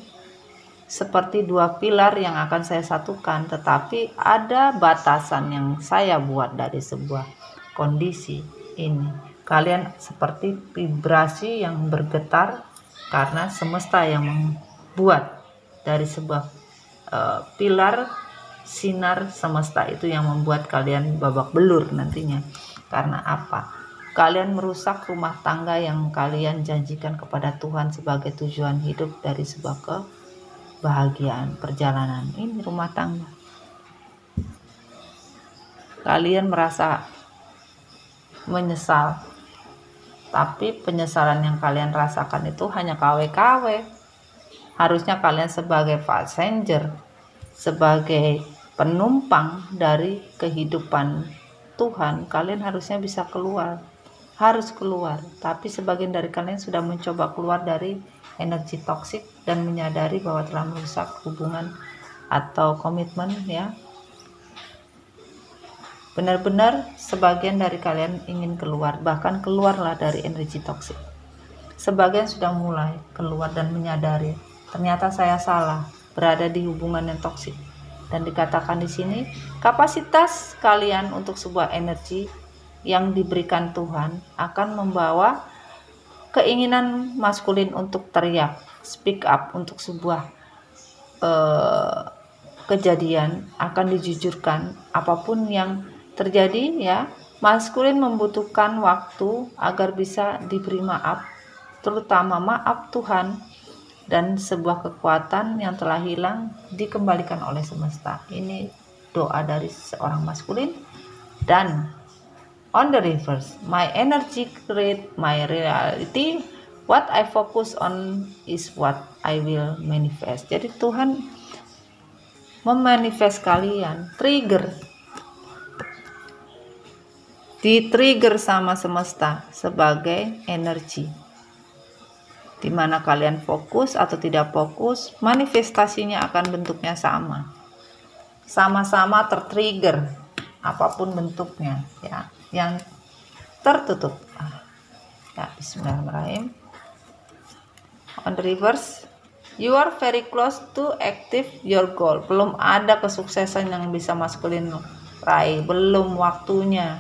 seperti dua pilar yang akan saya satukan, tetapi ada batasan yang saya buat dari sebuah kondisi ini. Kalian seperti vibrasi yang bergetar karena semesta yang membuat dari sebuah pilar sinar semesta itu yang membuat kalian babak belur nantinya. Karena apa? Kalian merusak rumah tangga yang kalian janjikan kepada Tuhan sebagai tujuan hidup dari sebuah kebahagiaan perjalanan ini, rumah tangga. Kalian merasa menyesal, tapi penyesalan yang kalian rasakan itu hanya KW-KW. Harusnya kalian sebagai passenger, sebagai penumpang dari kehidupan Tuhan, kalian harusnya bisa keluar, harus keluar. Tapi sebagian dari kalian sudah mencoba keluar dari energi toksik dan menyadari bahwa telah merusak hubungan atau komitmen ya. Benar-benar sebagian dari kalian ingin keluar, bahkan keluarlah dari energi toksik. Sebagian sudah mulai keluar dan menyadari, ternyata saya salah berada di hubungan yang toksik. Dan dikatakan di sini, kapasitas kalian untuk sebuah energi yang diberikan Tuhan akan membawa keinginan maskulin untuk teriak, speak up untuk sebuah kejadian akan dijujurkan apapun yang terjadi ya. Maskulin membutuhkan waktu agar bisa diberi maaf, terutama maaf Tuhan, dan sebuah kekuatan yang telah hilang dikembalikan oleh semesta. Ini doa dari seorang maskulin. Dan on the reverse, my energy create my reality, what I focus on is what I will manifest. Jadi Tuhan memanifest kalian, di-trigger sama semesta sebagai energi, dimana kalian fokus atau tidak fokus, manifestasinya akan bentuknya sama-sama tertrigger apapun bentuknya ya, yang tertutup. Ya, bismillahirrahmanirrahim. On the reverse, you are very close to achieve your goal. Belum ada kesuksesan yang bisa maskulin raih, belum waktunya.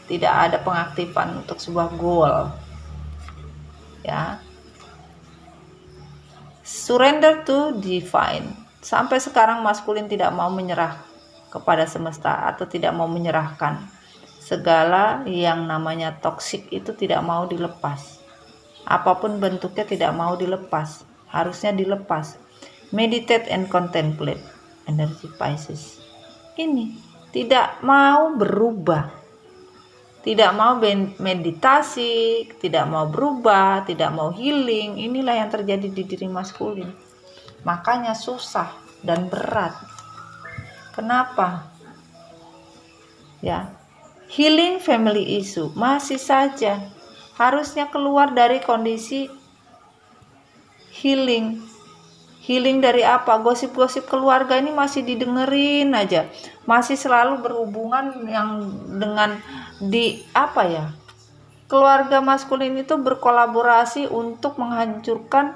Tidak ada pengaktifan untuk sebuah goal. Ya. Surrender to divine. Sampai sekarang maskulin tidak mau menyerah kepada semesta atau tidak mau menyerahkan. Segala yang namanya toksik itu tidak mau dilepas. Apapun bentuknya tidak mau dilepas, harusnya dilepas. Meditate and contemplate, energi Pisces. Ini tidak mau berubah, tidak mau meditasi, tidak mau berubah, tidak mau healing. Inilah yang terjadi di diri maskulin. Makanya susah dan berat. Kenapa? Ya, healing family issue masih saja. Harusnya keluar dari kondisi healing. Healing dari apa? Gosip-gosip keluarga ini masih didengerin aja. Masih selalu berhubungan yang dengan keluarga maskulin itu berkolaborasi untuk menghancurkan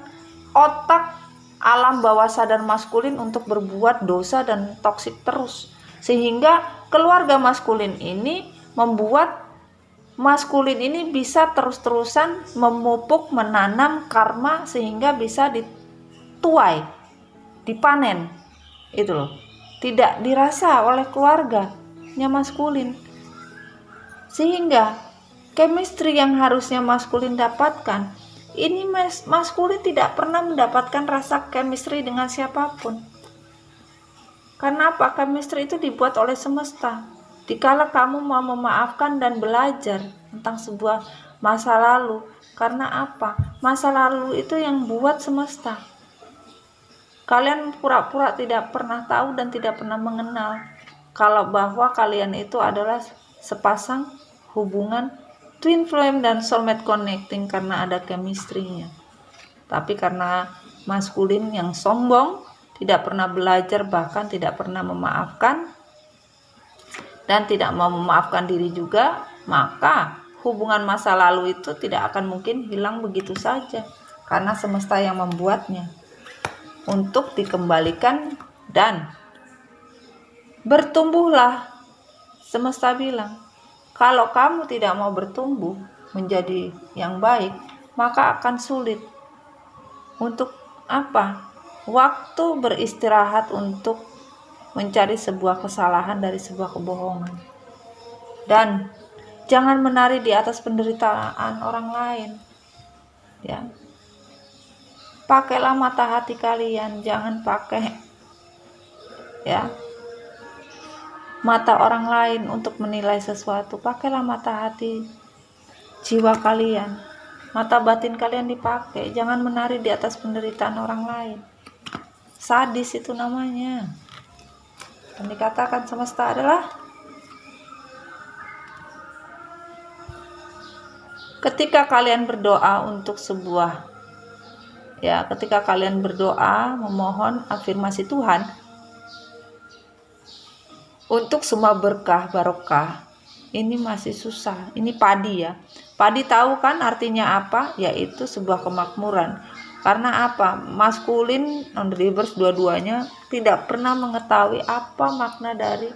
otak alam bawah sadar maskulin untuk berbuat dosa dan toksik terus. Sehingga keluarga maskulin ini membuat maskulin ini bisa terus-terusan memupuk, menanam karma sehingga bisa dituai, dipanen. Itu loh. Tidak dirasa oleh keluarganya maskulin. Sehingga chemistry yang harusnya maskulin dapatkan, ini maskulin tidak pernah mendapatkan rasa chemistry dengan siapapun. Karena apa? Chemistry itu dibuat oleh semesta. Dikala kamu mau memaafkan dan belajar tentang sebuah masa lalu. Karena apa? Masa lalu itu yang buat semesta. Kalian pura-pura tidak pernah tahu dan tidak pernah mengenal kalau bahwa kalian itu adalah sepasang hubungan twin flame dan soulmate connecting karena ada chemistry-nya. Tapi karena maskulin yang sombong, tidak pernah belajar, bahkan tidak pernah memaafkan, dan tidak mau memaafkan diri juga, maka hubungan masa lalu itu tidak akan mungkin hilang begitu saja, karena semesta yang membuatnya untuk dikembalikan. Dan bertumbuhlah. Semesta bilang, kalau kamu tidak mau bertumbuh menjadi yang baik, maka akan sulit. Untuk apa? Waktu beristirahat untuk mencari sebuah kesalahan dari sebuah kebohongan. Dan jangan menari di atas penderitaan orang lain. Ya. Pakailah mata hati kalian, jangan pakai mata orang lain untuk menilai sesuatu. Pakailah mata hati jiwa kalian. Mata batin kalian dipakai, jangan menari di atas penderitaan orang lain. Sadis itu namanya. Dan dikatakan semesta adalah ketika kalian berdoa untuk sebuah ketika kalian berdoa memohon afirmasi Tuhan untuk semua berkah barokah, ini masih susah. Ini padi ya. Padi tahu kan artinya apa? Yaitu sebuah kemakmuran. Karena apa? Maskulin on the reverse dua-duanya tidak pernah mengetahui apa makna dari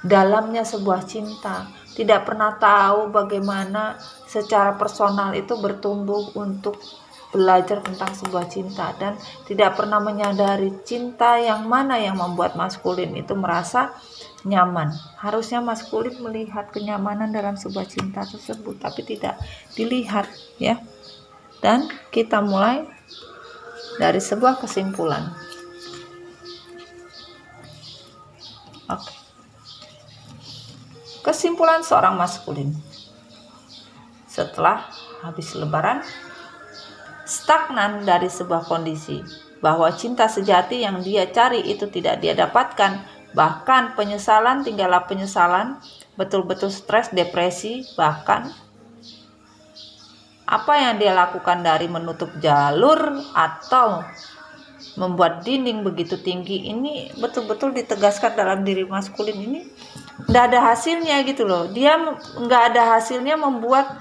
dalamnya sebuah cinta. Tidak pernah tahu bagaimana secara personal itu bertumbuh untuk belajar tentang sebuah cinta. Dan tidak pernah menyadari cinta yang mana yang membuat maskulin itu merasa nyaman. Harusnya maskulin melihat kenyamanan dalam sebuah cinta tersebut, tapi tidak dilihat ya. Dan kita mulai dari sebuah kesimpulan. Oke. Kesimpulan seorang maskulin setelah habis lebaran, stagnan dari sebuah kondisi bahwa cinta sejati yang dia cari itu tidak dia dapatkan, bahkan penyesalan tinggallah penyesalan, betul-betul stres, depresi, bahkan apa yang dia lakukan dari menutup jalur atau membuat dinding begitu tinggi ini betul-betul ditegaskan dalam diri maskulin ini nggak ada hasilnya gitu loh. Dia nggak ada hasilnya membuat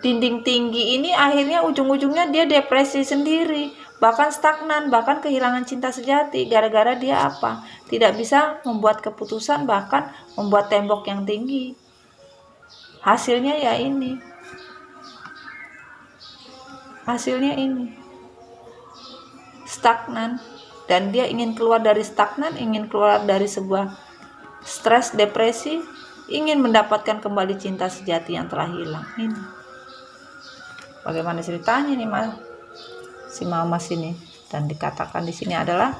dinding tinggi ini akhirnya ujung-ujungnya dia depresi sendiri, bahkan stagnan, bahkan kehilangan cinta sejati. Gara-gara dia apa? Tidak bisa membuat keputusan, bahkan membuat tembok yang tinggi. Hasilnya ya ini. Hasilnya ini. Stagnan. Dan dia ingin keluar dari stagnan, ingin keluar dari sebuah stres, depresi, ingin mendapatkan kembali cinta sejati yang telah hilang. Ini. Bagaimana ceritanya nih si mama sini? Dan dikatakan di sini adalah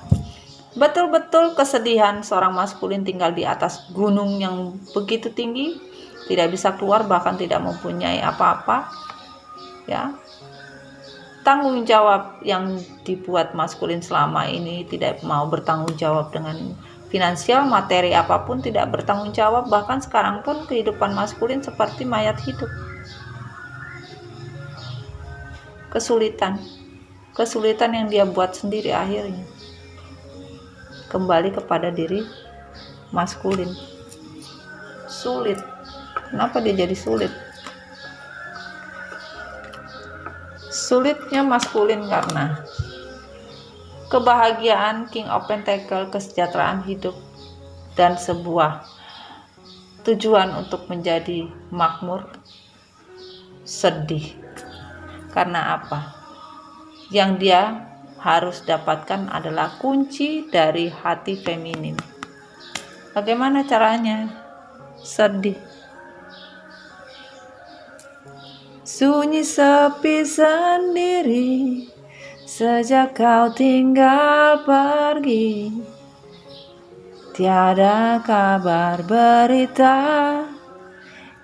betul-betul kesedihan seorang maskulin tinggal di atas gunung yang begitu tinggi, tidak bisa keluar, bahkan tidak mempunyai apa-apa. Ya. Tanggung jawab yang dibuat maskulin selama ini tidak mau bertanggung jawab dengan finansial, materi apapun tidak bertanggung jawab. Bahkan sekarang pun kehidupan maskulin seperti mayat hidup. Kesulitan yang dia buat sendiri akhirnya kembali kepada diri maskulin. Sulit. Kenapa dia jadi sulit? Sulitnya maskulin karena kebahagiaan King of Pentacle, kesejahteraan hidup, dan sebuah tujuan untuk menjadi makmur sedih. Karena apa? Yang dia harus dapatkan adalah kunci dari hati feminin. Bagaimana caranya? Sedih. Sunyi sepi sendiri sejak kau tinggal pergi. Tiada kabar berita,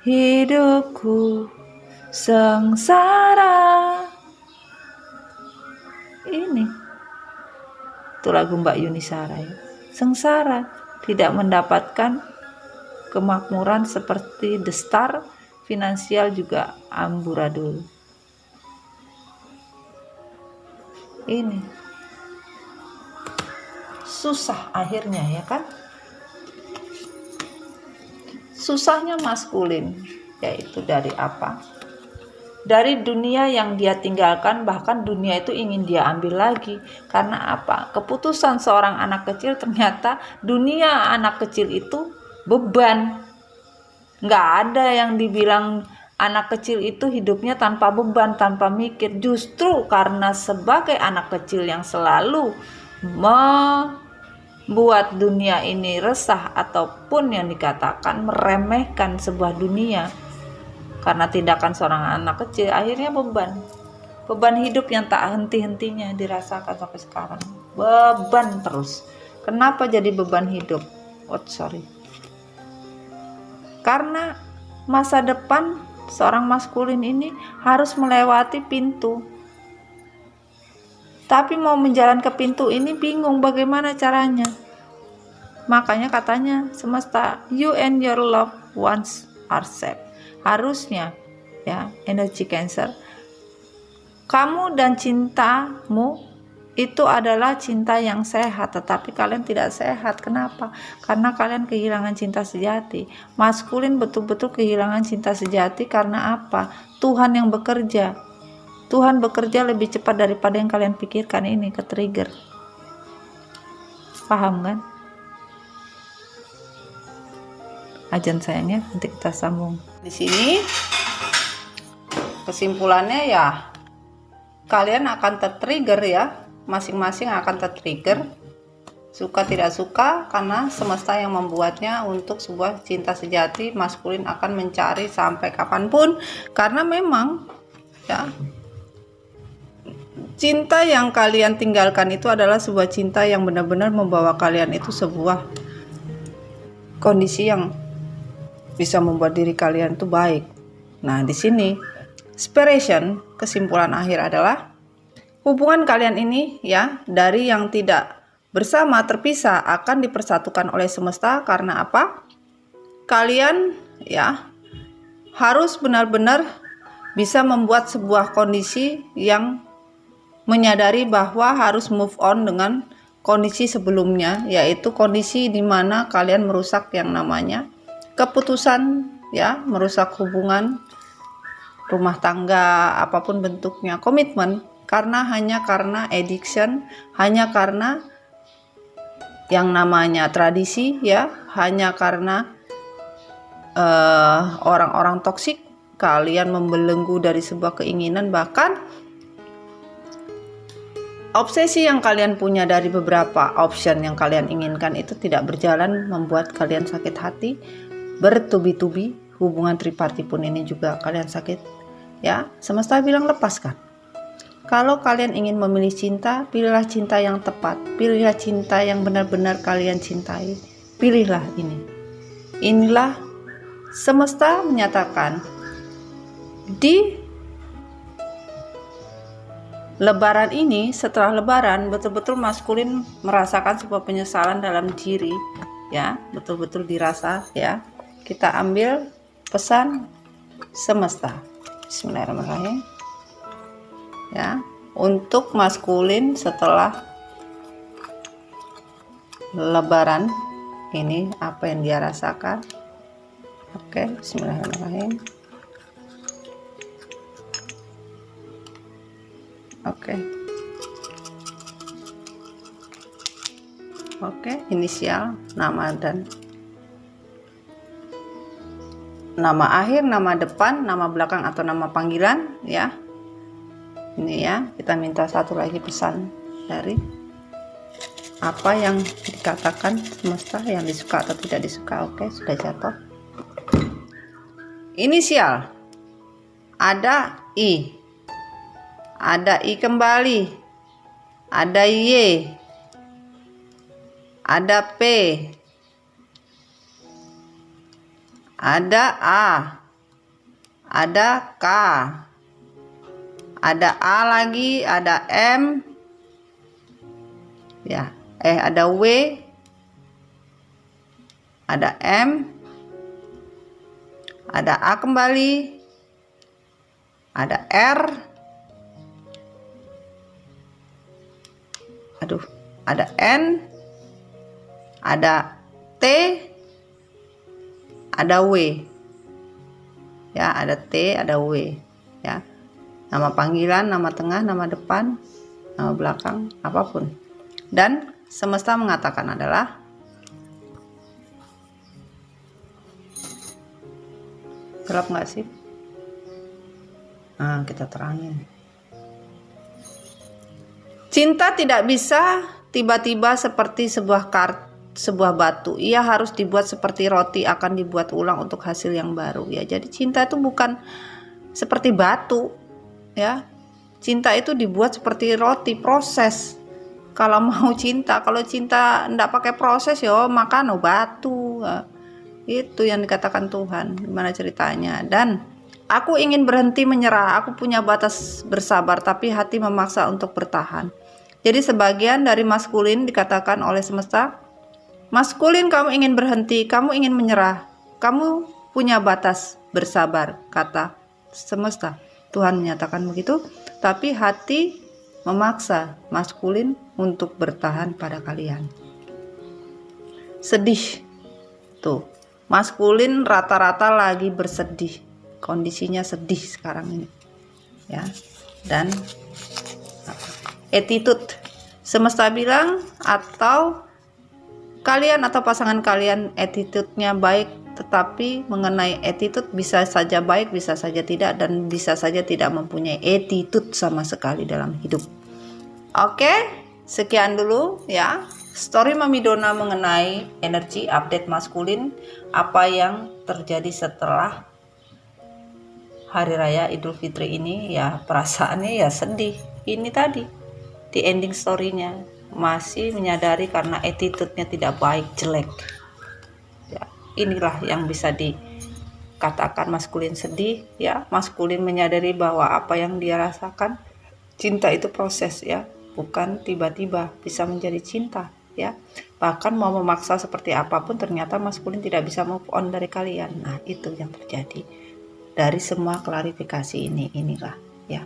hidupku sengsara. Ini itu lagu Mbak Yuni Sara ya. Sengsara, tidak mendapatkan kemakmuran seperti The Star, finansial juga amburadul. Ini susah akhirnya ya kan? Susahnya maskulin yaitu dari apa? Dari dunia yang dia tinggalkan, bahkan dunia itu ingin dia ambil lagi. Karena apa? Keputusan seorang anak kecil, ternyata dunia anak kecil itu beban. Nggak ada yang dibilang anak kecil itu hidupnya tanpa beban, tanpa mikir. Justru karena sebagai anak kecil yang selalu membuat dunia ini resah, ataupun yang dikatakan meremehkan sebuah dunia, karena tindakan seorang anak kecil, akhirnya beban hidup yang tak henti-hentinya dirasakan sampai sekarang. Beban terus. Kenapa jadi beban hidup? Karena masa depan seorang maskulin ini harus melewati pintu, tapi mau menjalan ke pintu ini bingung bagaimana caranya. Makanya katanya semesta, you and your loved ones are safe. Harusnya ya, energi Cancer, kamu dan cintamu itu adalah cinta yang sehat, tetapi kalian tidak sehat. Kenapa? Karena kalian kehilangan cinta sejati. Maskulin betul-betul kehilangan cinta sejati karena apa? Tuhan yang bekerja. Tuhan bekerja lebih cepat daripada yang kalian pikirkan. Ini ke-trigger. Paham kan? Ajan sayangnya, nanti kita sambung. Di sini kesimpulannya ya, kalian akan tertrigger ya, masing-masing akan tertrigger, suka tidak suka, karena semesta yang membuatnya untuk sebuah cinta sejati. Maskulin akan mencari sampai kapanpun, karena memang ya, cinta yang kalian tinggalkan itu adalah sebuah cinta yang benar-benar membawa kalian itu sebuah kondisi yang bisa membuat diri kalian itu baik. Nah, di sini inspiration, kesimpulan akhir adalah hubungan kalian ini ya, dari yang tidak bersama terpisah akan dipersatukan oleh semesta. Karena apa? Kalian ya harus benar-benar bisa membuat sebuah kondisi yang menyadari bahwa harus move on dengan kondisi sebelumnya, yaitu kondisi di mana kalian merusak yang namanya keputusan ya, merusak hubungan rumah tangga, apapun bentuknya, komitmen, hanya karena addiction, hanya karena yang namanya tradisi, ya, hanya karena orang-orang toksik, kalian membelenggu dari sebuah keinginan, bahkan obsesi yang kalian punya dari beberapa option yang kalian inginkan itu tidak berjalan, membuat kalian sakit hati, bertubi-tubi. Hubungan triparti pun ini juga kalian sakit, ya. Semesta bilang lepaskan. Kalau kalian ingin memilih cinta, pilihlah cinta yang tepat, pilihlah cinta yang benar-benar kalian cintai, pilihlah ini. Inilah semesta menyatakan di Lebaran ini, setelah Lebaran, betul-betul maskulin merasakan sebuah penyesalan dalam diri, ya, betul-betul dirasa, ya. Kita ambil pesan semesta. Bismillahirrahmanirrahim. Ya, untuk maskulin setelah Lebaran ini apa yang dia rasakan. Oke, bismillahirrahmanirrahim. Oke, inisial, nama dan nama akhir, nama depan, nama belakang atau nama panggilan, ya. Ini ya, kita minta satu lagi pesan dari apa yang dikatakan semesta, yang disuka atau tidak disuka. Oke, sudah jatuh. Inisial, ada I, ada I kembali, ada Y, ada P, ada A, ada K, ada A lagi, ada M, ya, ada W, ada M, ada A kembali, ada R, ada N, ada T, ada W, ya, ada T, ada W, ya. Nama panggilan, nama tengah, nama depan, nama belakang, apapun. Dan semesta mengatakan adalah gelap nggak sih? Nah, kita terangin. Cinta tidak bisa tiba-tiba seperti sebuah batu. Ia harus dibuat seperti roti, akan dibuat ulang untuk hasil yang baru, ya. Jadi cinta itu bukan seperti batu, ya. Cinta itu dibuat seperti roti, proses. Kalau mau cinta, kalau cinta enggak pakai proses, ya makan batu. Itu yang dikatakan Tuhan. Gimana ceritanya? Dan aku ingin berhenti menyerah, aku punya batas bersabar, tapi hati memaksa untuk bertahan. Jadi sebagian dari maskulin dikatakan oleh semesta, maskulin kamu ingin berhenti, kamu ingin menyerah, kamu punya batas bersabar, kata semesta. Tuhan menyatakan begitu, tapi hati memaksa maskulin untuk bertahan pada kalian. Sedih. Tuh, maskulin rata-rata lagi bersedih. Kondisinya sedih sekarang ini. Ya. Dan attitude. Semesta bilang atau kalian atau pasangan kalian attitude-nya baik, tetapi mengenai attitude bisa saja baik, bisa saja tidak, dan bisa saja tidak mempunyai attitude sama sekali dalam hidup. Oke, sekian dulu ya story Mami Dona mengenai energi update maskulin, apa yang terjadi setelah Hari Raya Idul Fitri ini. Ya, perasaannya ya sedih. Ini tadi di ending story-nya masih menyadari karena attitude-nya tidak baik, jelek. Ya, inilah yang bisa dikatakan maskulin sedih, ya. Maskulin menyadari bahwa apa yang dia rasakan, cinta itu proses, ya, bukan tiba-tiba bisa menjadi cinta, ya. Bahkan mau memaksa seperti apapun, ternyata maskulin tidak bisa move on dari kalian. Nah, itu yang terjadi dari semua klarifikasi inilah, ya,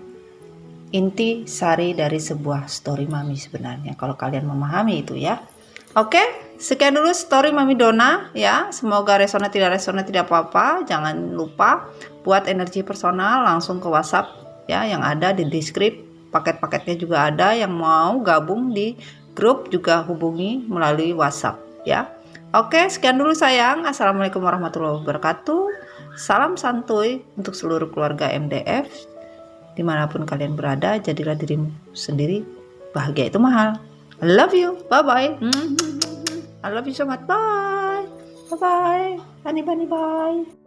inti sari dari sebuah story Mami sebenarnya, kalau kalian memahami itu, ya. Oke, sekian dulu story Mami Dona ya. Semoga resonan tidak apa-apa. Jangan lupa buat energi personal langsung ke WhatsApp ya yang ada di deskripsi. Paket-paketnya juga ada, yang mau gabung di grup juga hubungi melalui WhatsApp ya. Oke, sekian dulu sayang. Assalamualaikum warahmatullahi wabarakatuh. Salam santuy untuk seluruh keluarga MDF. Dimanapun kalian berada, jadilah dirimu sendiri. Bahagia itu mahal. I love you. Bye-bye. I love you so much. Bye. Bye-bye. Bunny, bunny, bye.